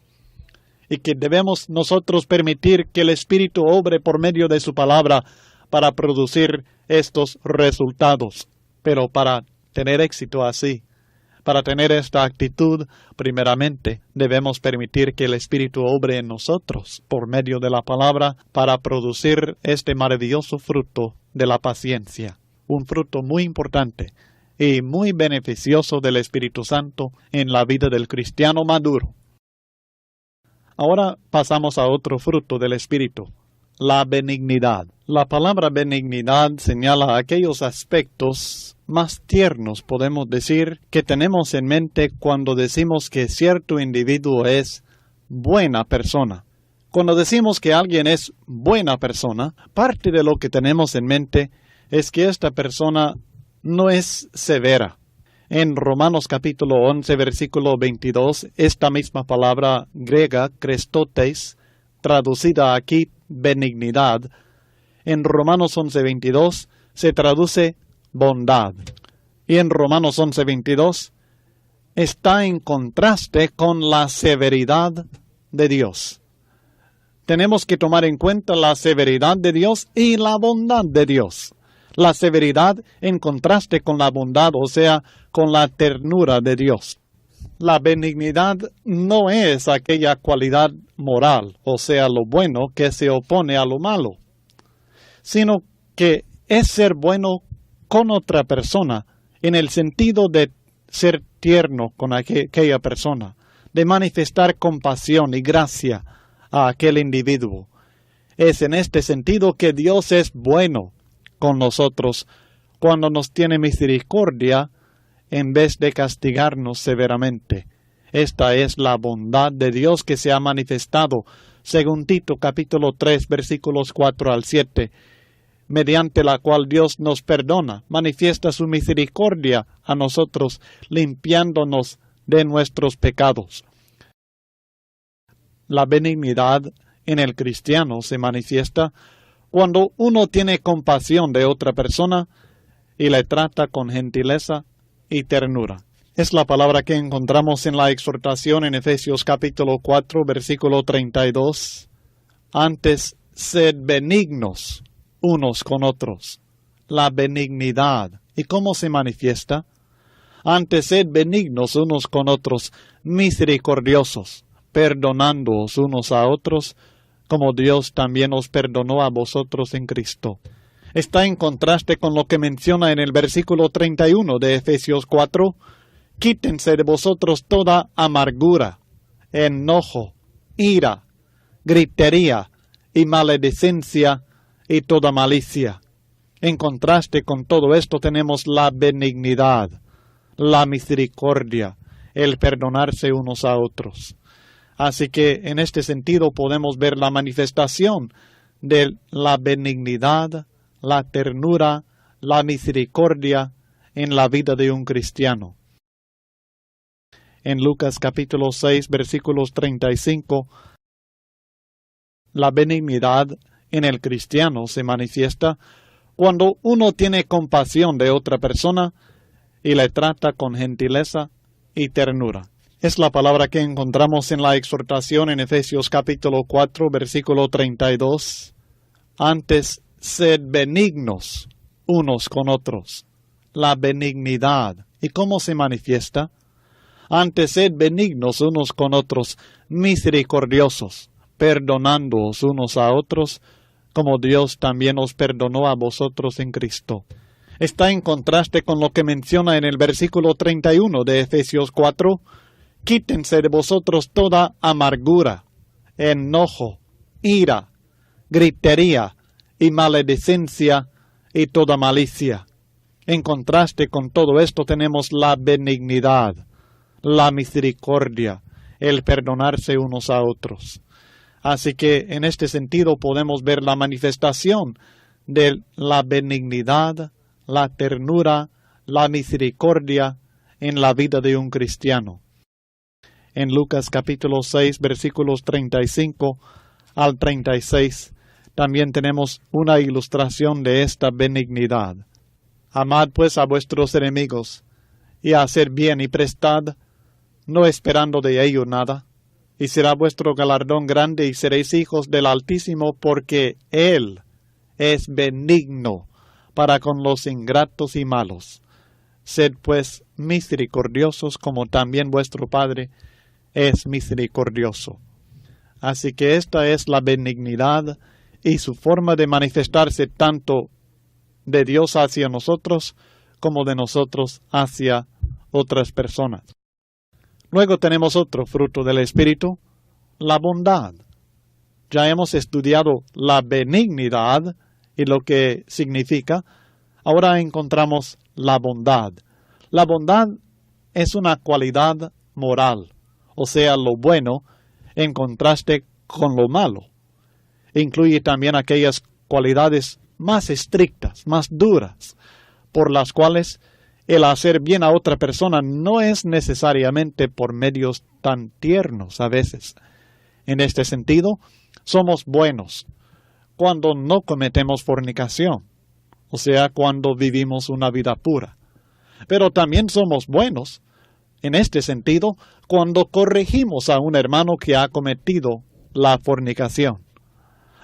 y que debemos nosotros permitir que el Espíritu obre por medio de su palabra para producir estos resultados. Pero para tener éxito así, para tener esta actitud, primeramente debemos permitir que el Espíritu obre en nosotros por medio de la palabra para producir este maravilloso fruto de la paciencia, un fruto muy importante y muy beneficioso del Espíritu Santo en la vida del cristiano maduro. Ahora pasamos a otro fruto del Espíritu, la benignidad. La palabra benignidad señala aquellos aspectos más tiernos, podemos decir, que tenemos en mente cuando decimos que cierto individuo es buena persona. Cuando decimos que alguien es buena persona, parte de lo que tenemos en mente es que esta persona no es severa. En Romanos capítulo 11, versículo 22, esta misma palabra griega, krestotes, traducida aquí benignidad, en Romanos 11, 22, se traduce bondad. Y en Romanos 11, 22, está en contraste con la severidad de Dios. Tenemos que tomar en cuenta la severidad de Dios y la bondad de Dios. La severidad en contraste con la bondad, o sea, con la ternura de Dios. La benignidad no es aquella cualidad moral, o sea, lo bueno que se opone a lo malo, sino que es ser bueno con otra persona, en el sentido de ser tierno con aquella persona, de manifestar compasión y gracia a aquel individuo. Es en este sentido que Dios es bueno con nosotros cuando nos tiene misericordia en vez de castigarnos severamente. Esta es la bondad de Dios que se ha manifestado, según Tito capítulo 3 versículos 4 al 7, mediante la cual Dios nos perdona, manifiesta su misericordia a nosotros, limpiándonos de nuestros pecados. La benignidad en el cristiano se manifiesta cuando uno tiene compasión de otra persona y le trata con gentileza y ternura. Es la palabra que encontramos en la exhortación en Efesios capítulo 4, versículo 32. Antes, sed benignos unos con otros. La benignidad. ¿Y cómo se manifiesta? Antes, sed benignos unos con otros, misericordiosos, perdonándoos unos a otros, como Dios también os perdonó a vosotros en Cristo. Está en contraste con lo que menciona en el versículo 31 de Efesios 4. Quítense de vosotros toda amargura, enojo, ira, gritería y maledicencia y toda malicia. En contraste con todo esto tenemos la benignidad, la misericordia, el perdonarse unos a otros. Así que en este sentido podemos ver la manifestación de la benignidad, la ternura, la misericordia en la vida de un cristiano. En Lucas capítulo 6, versículos 35, la benignidad en el cristiano se manifiesta cuando uno tiene compasión de otra persona y le trata con gentileza y ternura. Es la palabra que encontramos en la exhortación en Efesios capítulo 4, versículo 32. Antes, sed benignos unos con otros. La benignidad. ¿Y cómo se manifiesta? Antes, sed benignos unos con otros, misericordiosos, perdonándoos unos a otros, como Dios también os perdonó a vosotros en Cristo. Está en contraste con lo que menciona en el versículo 31 de Efesios 4. Quítense de vosotros toda amargura, enojo, ira, gritería y maledicencia y toda malicia. En contraste con todo esto tenemos la benignidad, la misericordia, el perdonarse unos a otros. Así que en este sentido podemos ver la manifestación de la benignidad, la ternura, la misericordia en la vida de un cristiano. En Lucas capítulo 6, versículos 35 al 36, también tenemos una ilustración de esta benignidad. Amad pues a vuestros enemigos, y haced bien y prestad, no esperando de ello nada, y será vuestro galardón grande, y seréis hijos del Altísimo, porque Él es benigno para con los ingratos y malos. Sed pues misericordiosos, como también vuestro Padre es misericordioso. Así que esta es la benignidad y su forma de manifestarse tanto de Dios hacia nosotros como de nosotros hacia otras personas. Luego tenemos otro fruto del Espíritu, la bondad. Ya hemos estudiado la benignidad y lo que significa. Ahora encontramos la bondad. La bondad es una cualidad moral, o sea, lo bueno en contraste con lo malo. Incluye también aquellas cualidades más estrictas, más duras, por las cuales el hacer bien a otra persona no es necesariamente por medios tan tiernos a veces. En este sentido, somos buenos cuando no cometemos fornicación, o sea, cuando vivimos una vida pura. Pero también somos buenos, en este sentido, cuando corregimos a un hermano que ha cometido la fornicación.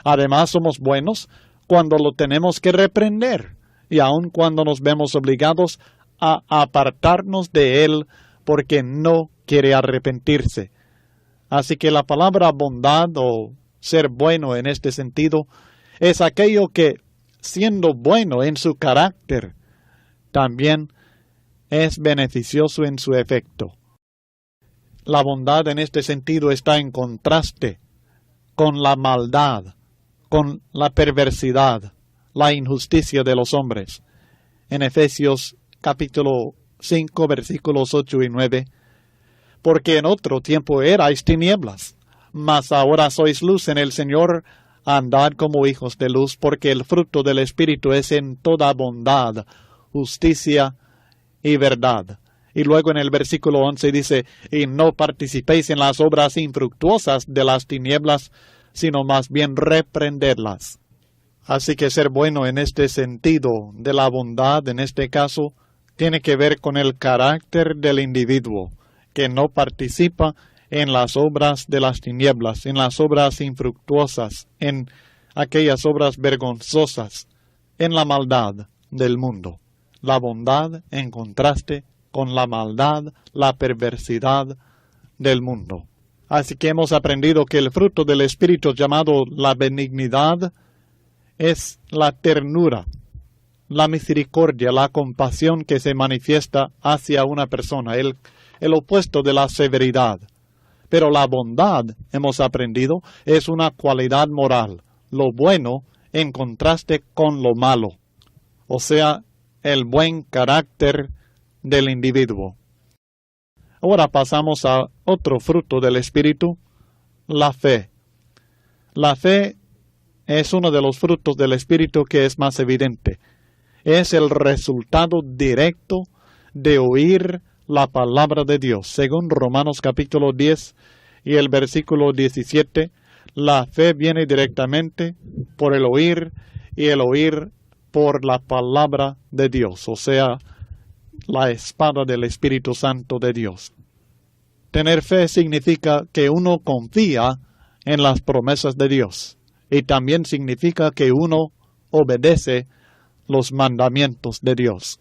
Además, somos buenos cuando lo tenemos que reprender, y aun cuando nos vemos obligados a apartarnos de él porque no quiere arrepentirse. Así que la palabra bondad o ser bueno en este sentido es aquello que, siendo bueno en su carácter, también es beneficioso en su efecto. La bondad en este sentido está en contraste con la maldad, con la perversidad, la injusticia de los hombres. En Efesios capítulo 5, versículos 8 y 9, porque en otro tiempo erais tinieblas, mas ahora sois luz en el Señor, andad como hijos de luz, porque el fruto del Espíritu es en toda bondad, justicia y verdad. Y luego en el versículo 11 dice, y no participéis en las obras infructuosas de las tinieblas, sino más bien reprenderlas. Así que ser bueno en este sentido de la bondad, en este caso, tiene que ver con el carácter del individuo, que no participa en las obras de las tinieblas, en las obras infructuosas, en aquellas obras vergonzosas, en la maldad del mundo. La bondad en contraste con la maldad, la perversidad del mundo. Así que hemos aprendido que el fruto del Espíritu llamado la benignidad es la ternura, la misericordia, la compasión que se manifiesta hacia una persona, el opuesto de la severidad. Pero la bondad, hemos aprendido, es una cualidad moral, lo bueno en contraste con lo malo, o sea, el buen carácter del individuo. Ahora pasamos a otro fruto del Espíritu, la fe. La fe es uno de los frutos del Espíritu que es más evidente. Es el resultado directo de oír la palabra de Dios. Según Romanos capítulo 10 y el versículo 17, la fe viene directamente por el oír y el oír por la palabra de Dios, o sea, la espada del Espíritu Santo de Dios. Tener fe significa que uno confía en las promesas de Dios y también significa que uno obedece los mandamientos de Dios.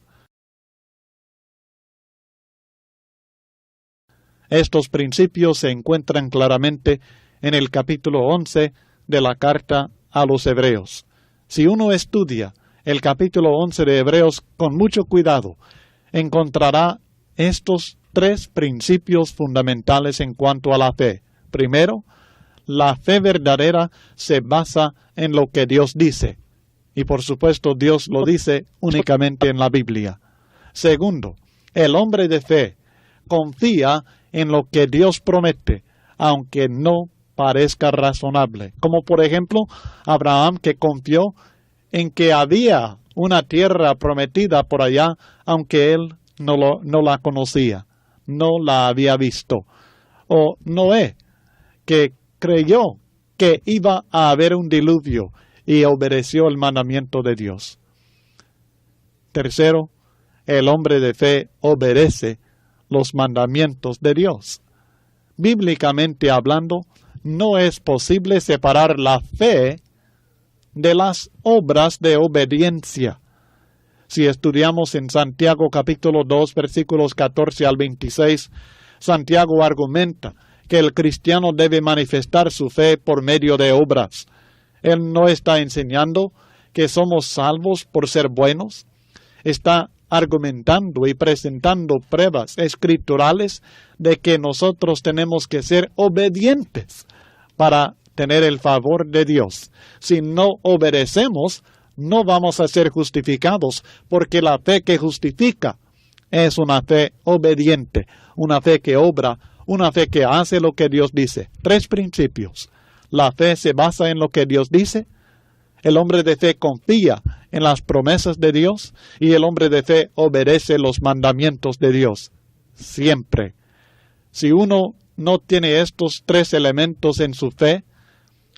Estos principios se encuentran claramente en el capítulo 11 de la carta a los Hebreos. Si uno estudia el capítulo 11 de Hebreos con mucho cuidado, encontrará estos tres principios fundamentales en cuanto a la fe. Primero, la fe verdadera se basa en lo que Dios dice. Y por supuesto, Dios lo dice únicamente en la Biblia. Segundo, el hombre de fe confía en lo que Dios promete, aunque no parezca razonable. Como por ejemplo, Abraham, que confió en que había una tierra prometida por allá, aunque él no la conocía, no la había visto. O Noé, que creyó que iba a haber un diluvio y obedeció el mandamiento de Dios. Tercero, el hombre de fe obedece los mandamientos de Dios. Bíblicamente hablando, no es posible separar la fe de las obras de obediencia. Si estudiamos en Santiago capítulo 2, versículos 14 al 26, Santiago argumenta que el cristiano debe manifestar su fe por medio de obras. Él no está enseñando que somos salvos por ser buenos. Está argumentando y presentando pruebas escriturales de que nosotros tenemos que ser obedientes para tener el favor de Dios. Si no obedecemos, no vamos a ser justificados, porque la fe que justifica es una fe obediente, una fe que obra, una fe que hace lo que Dios dice. 3 principios. La fe se basa en lo que Dios dice. El hombre de fe confía en las promesas de Dios y el hombre de fe obedece los mandamientos de Dios. Siempre. Si uno no tiene estos 3 elementos en su fe,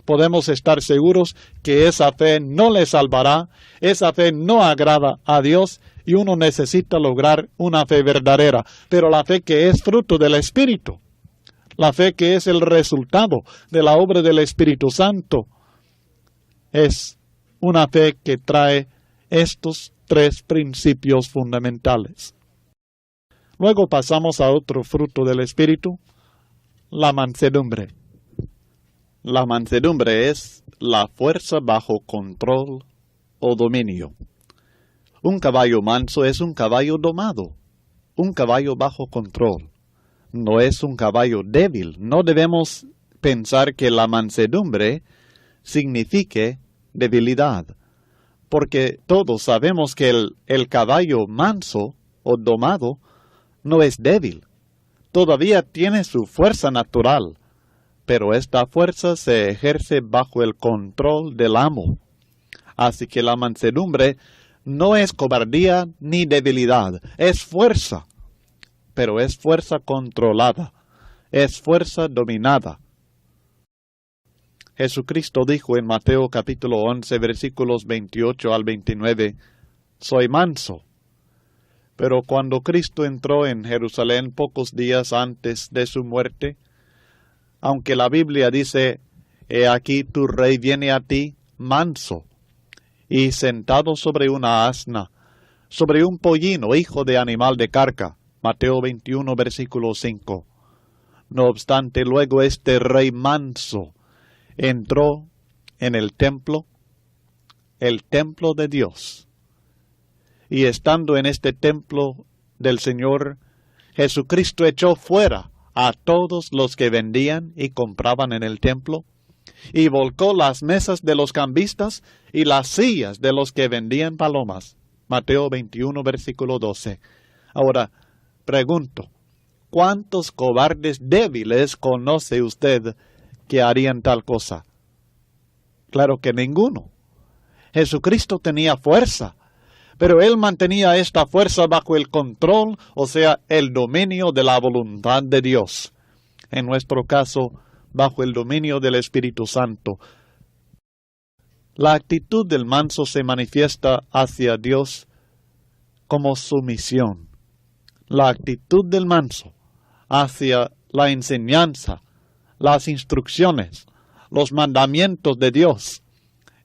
podemos estar seguros que esa fe no le salvará, esa fe no agrada a Dios y uno necesita lograr una fe verdadera. Pero la fe que es fruto del Espíritu, la fe que es el resultado de la obra del Espíritu Santo, es una fe que trae estos 3 principios fundamentales. Luego pasamos a otro fruto del Espíritu, la mansedumbre. La mansedumbre es la fuerza bajo control o dominio. Un caballo manso es un caballo domado, un caballo bajo control. No es un caballo débil. No debemos pensar que la mansedumbre signifique debilidad, porque todos sabemos que el caballo manso o domado no es débil. Todavía tiene su fuerza natural, pero esta fuerza se ejerce bajo el control del amo. Así que la mansedumbre no es cobardía ni debilidad, es fuerza, pero es fuerza controlada, es fuerza dominada. Jesucristo dijo en Mateo capítulo 11, versículos 28 al 29, «Soy manso». Pero cuando Cristo entró en Jerusalén pocos días antes de su muerte, aunque la Biblia dice, «He aquí tu rey viene a ti, manso, y sentado sobre una asna, sobre un pollino, hijo de animal de carga», Mateo 21, versículo 5. No obstante, luego este rey manso entró en el templo de Dios. Y estando en este templo del Señor, Jesucristo echó fuera a todos los que vendían y compraban en el templo, y volcó las mesas de los cambistas y las sillas de los que vendían palomas. Mateo 21, versículo 12. Ahora, pregunto, ¿cuántos cobardes débiles conoce usted que harían tal cosa? Claro que ninguno. Jesucristo tenía fuerza, pero Él mantenía esta fuerza bajo el control, o sea, el dominio de la voluntad de Dios. En nuestro caso, bajo el dominio del Espíritu Santo. La actitud del manso se manifiesta hacia Dios como sumisión. La actitud del manso hacia la enseñanza, las instrucciones, los mandamientos de Dios,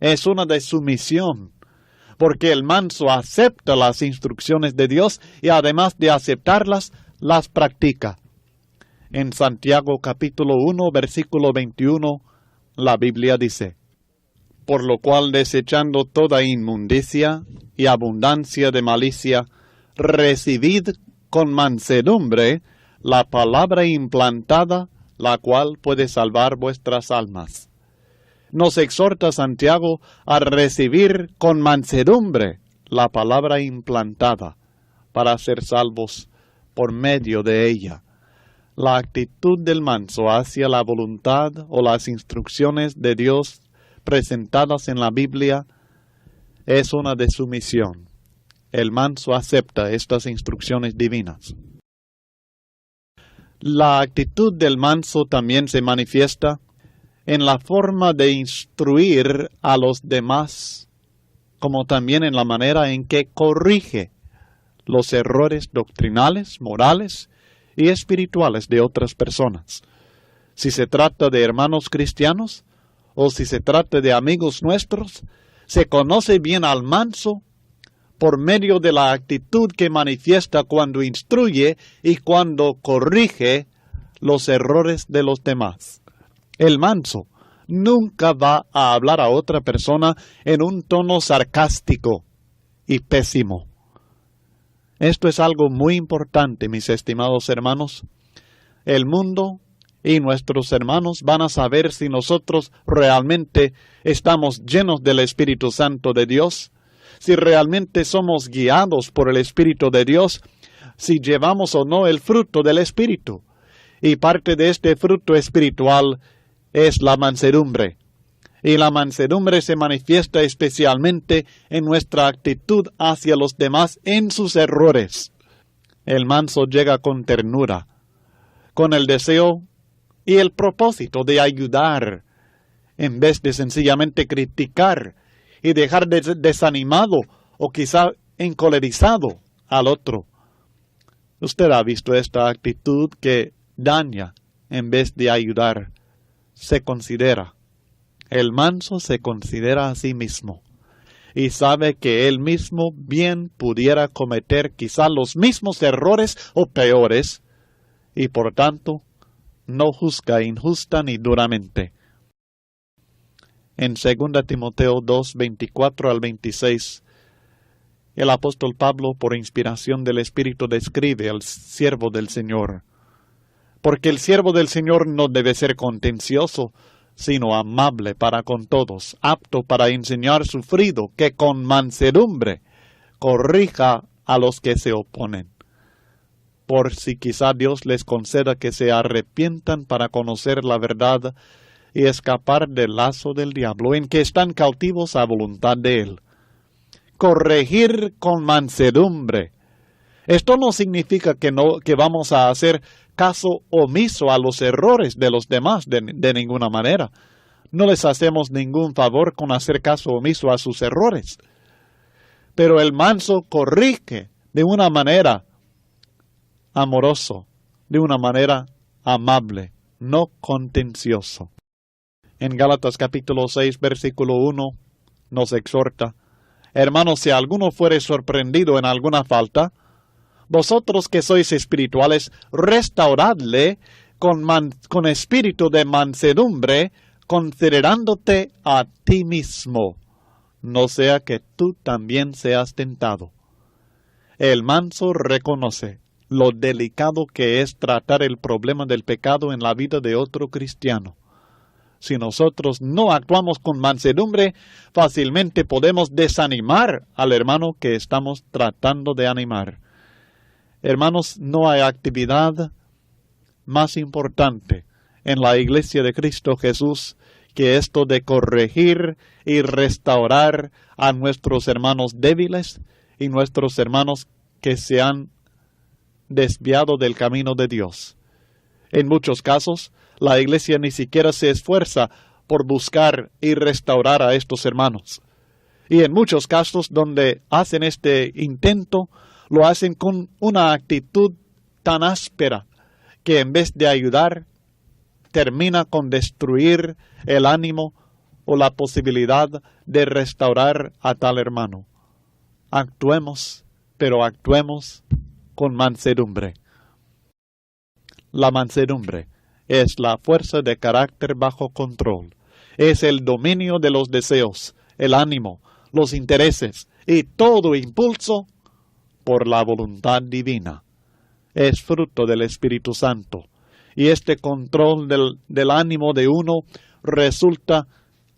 es una de sumisión, porque el manso acepta las instrucciones de Dios y además de aceptarlas, las practica. En Santiago capítulo 1, versículo 21, la Biblia dice, «Por lo cual, desechando toda inmundicia y abundancia de malicia, recibid con mansedumbre la palabra implantada, la cual puede salvar vuestras almas». Nos exhorta Santiago a recibir con mansedumbre la palabra implantada para ser salvos por medio de ella. La actitud del manso hacia la voluntad o las instrucciones de Dios presentadas en la Biblia es una de sumisión. El manso acepta estas instrucciones divinas. La actitud del manso también se manifiesta en la forma de instruir a los demás, como también en la manera en que corrige los errores doctrinales, morales y espirituales de otras personas. Si se trata de hermanos cristianos o si se trata de amigos nuestros, se conoce bien al manso por medio de la actitud que manifiesta cuando instruye y cuando corrige los errores de los demás. El manso nunca va a hablar a otra persona en un tono sarcástico y pésimo. Esto es algo muy importante, mis estimados hermanos. El mundo y nuestros hermanos van a saber si nosotros realmente estamos llenos del Espíritu Santo de Dios, si realmente somos guiados por el Espíritu de Dios, si llevamos o no el fruto del Espíritu. Y parte de este fruto espiritual es la mansedumbre. Y la mansedumbre se manifiesta especialmente en nuestra actitud hacia los demás en sus errores. El manso llega con ternura, con el deseo y el propósito de ayudar, en vez de sencillamente criticar y dejar desanimado o quizá encolerizado al otro. Usted ha visto esta actitud que daña en vez de ayudar. Se considera. El manso se considera a sí mismo y sabe que él mismo bien pudiera cometer quizá los mismos errores o peores y por tanto no juzga injusta ni duramente. En 2 Timoteo 2, 24 al 26, el apóstol Pablo, por inspiración del Espíritu, describe al siervo del Señor. Porque el siervo del Señor no debe ser contencioso, sino amable para con todos, apto para enseñar, sufrido, que con mansedumbre corrija a los que se oponen. Por si quizá Dios les conceda que se arrepientan para conocer la verdad y escapar del lazo del diablo, en que están cautivos a voluntad de él. Corregir con mansedumbre. Esto no significa que vamos a hacer caso omiso a los errores de los demás de ninguna manera. No les hacemos ningún favor con hacer caso omiso a sus errores. Pero el manso corrige de una manera amoroso, de una manera amable, no contencioso. En Gálatas capítulo 6, versículo 1, nos exhorta: hermanos, si alguno fuere sorprendido en alguna falta, vosotros que sois espirituales, restauradle con espíritu de mansedumbre, considerándote a ti mismo, no sea que tú también seas tentado. El manso reconoce lo delicado que es tratar el problema del pecado en la vida de otro cristiano. Si nosotros no actuamos con mansedumbre, fácilmente podemos desanimar al hermano que estamos tratando de animar. Hermanos, no hay actividad más importante en la Iglesia de Cristo Jesús que esto de corregir y restaurar a nuestros hermanos débiles y nuestros hermanos que se han desviado del camino de Dios. En muchos casos, la Iglesia ni siquiera se esfuerza por buscar y restaurar a estos hermanos. Y en muchos casos donde hacen este intento, lo hacen con una actitud tan áspera que en vez de ayudar, termina con destruir el ánimo o la posibilidad de restaurar a tal hermano. Actuemos, pero actuemos con mansedumbre. La mansedumbre es la fuerza de carácter bajo control. Es el dominio de los deseos, el ánimo, los intereses y todo impulso por la voluntad divina. Es fruto del Espíritu Santo. Y este control del ánimo de uno resulta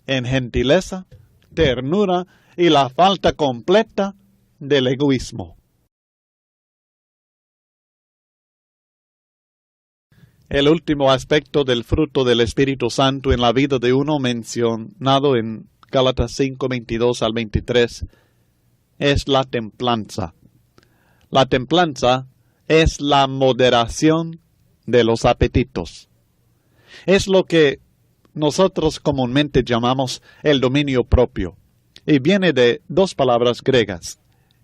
en gentileza, ternura y la falta completa del egoísmo. El último aspecto del fruto del Espíritu Santo en la vida de uno, mencionado en Gálatas 5, 22 al 23, es la templanza. La templanza es la moderación de los apetitos. Es lo que nosotros comúnmente llamamos el dominio propio, y viene de dos palabras griegas,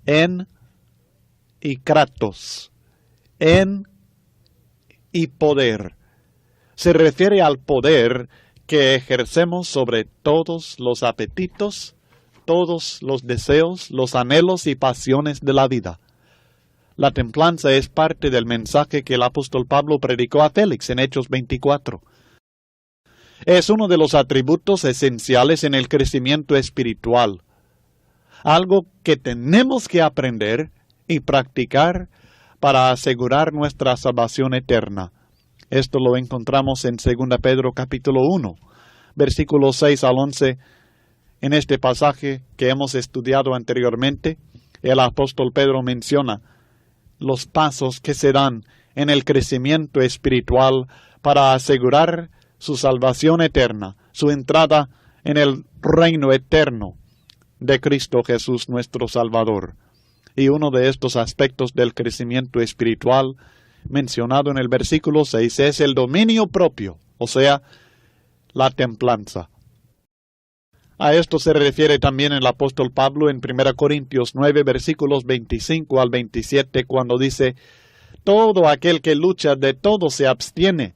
en y kratos, en y poder. se refiere al poder que ejercemos sobre todos los apetitos, todos los deseos, los anhelos y pasiones de la vida. La templanza es parte del mensaje que el apóstol Pablo predicó a Félix en Hechos 24. Es uno de los atributos esenciales en el crecimiento espiritual, algo que tenemos que aprender y practicar para asegurar nuestra salvación eterna. Esto lo encontramos en 2 Pedro capítulo 1, versículos 6 al 11. En este pasaje que hemos estudiado anteriormente, el apóstol Pedro menciona los pasos que se dan en el crecimiento espiritual para asegurar su salvación eterna, su entrada en el reino eterno de Cristo Jesús nuestro Salvador. Y uno de estos aspectos del crecimiento espiritual mencionado en el versículo 6 es el dominio propio, o sea, la templanza. A esto se refiere también el apóstol Pablo en 1 Corintios 9, versículos 25 al 27, cuando dice: todo aquel que lucha de todo se abstiene.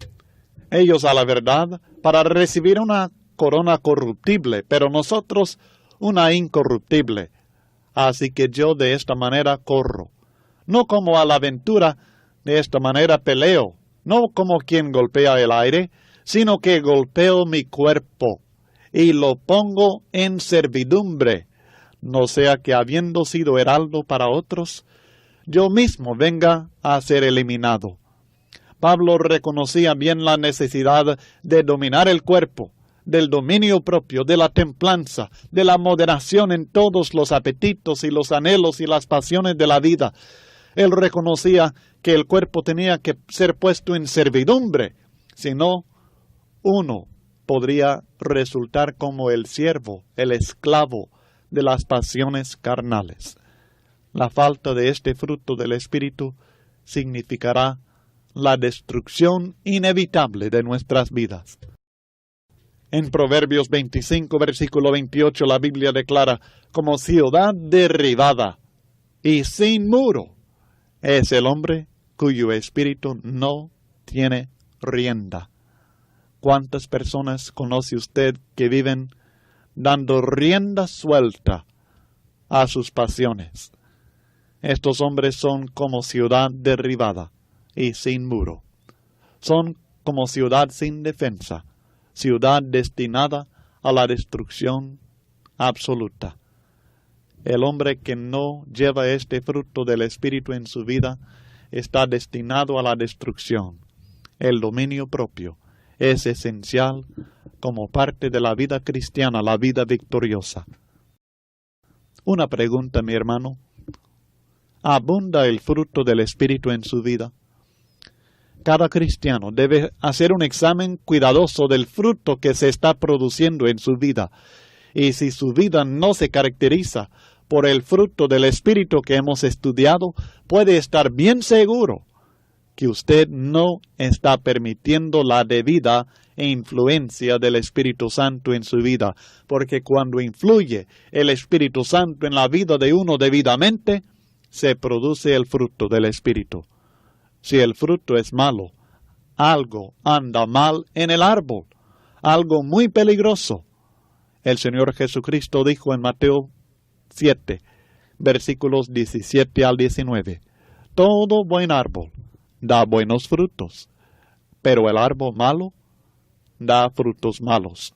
Ellos a la verdad para recibir una corona corruptible, pero nosotros una incorruptible. Así que yo de esta manera corro, no como a la aventura, de esta manera peleo, no como quien golpea el aire, sino que golpeo mi cuerpo y lo pongo en servidumbre, no sea que habiendo sido heraldo para otros, yo mismo venga a ser eliminado. Pablo reconocía bien la necesidad de dominar el cuerpo, del dominio propio, de la templanza, de la moderación en todos los apetitos y los anhelos y las pasiones de la vida. Él reconocía que el cuerpo tenía que ser puesto en servidumbre, si no, uno podría resultar como el siervo, el esclavo de las pasiones carnales. La falta de este fruto del Espíritu significará la destrucción inevitable de nuestras vidas. En Proverbios 25, versículo 28, la Biblia declara: como ciudad derribada y sin muro es el hombre cuyo espíritu no tiene rienda. ¿Cuántas personas conoce usted que viven dando rienda suelta a sus pasiones? Estos hombres son como ciudad derribada y sin muro. Son como ciudad sin defensa, ciudad destinada a la destrucción absoluta. El hombre que no lleva este fruto del Espíritu en su vida está destinado a la destrucción. El dominio propio es esencial como parte de la vida cristiana, la vida victoriosa. Una pregunta, mi hermano: ¿abunda el fruto del Espíritu en su vida? Cada cristiano debe hacer un examen cuidadoso del fruto que se está produciendo en su vida. Y si su vida no se caracteriza por el fruto del Espíritu que hemos estudiado, puede estar bien seguro que usted no está permitiendo la debida influencia del Espíritu Santo en su vida, porque cuando influye el Espíritu Santo en la vida de uno debidamente, se produce el fruto del Espíritu. Si el fruto es malo, algo anda mal en el árbol, algo muy peligroso. El Señor Jesucristo dijo en Mateo 7, versículos 17 al 19, todo buen árbol da buenos frutos, pero el árbol malo da frutos malos.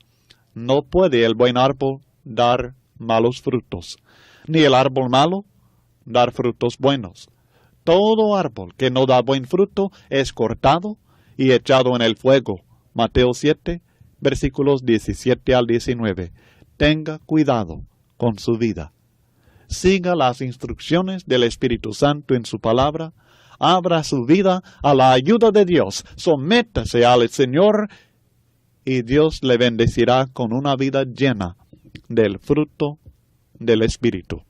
No puede el buen árbol dar malos frutos, ni el árbol malo dar frutos buenos. Todo árbol que no da buen fruto es cortado y echado en el fuego. Mateo 7, versículos 17 al 19. Tenga cuidado con su vida. Siga las instrucciones del Espíritu Santo en su palabra. Abra su vida a la ayuda de Dios. Sométase al Señor y Dios le bendecirá con una vida llena del fruto del Espíritu.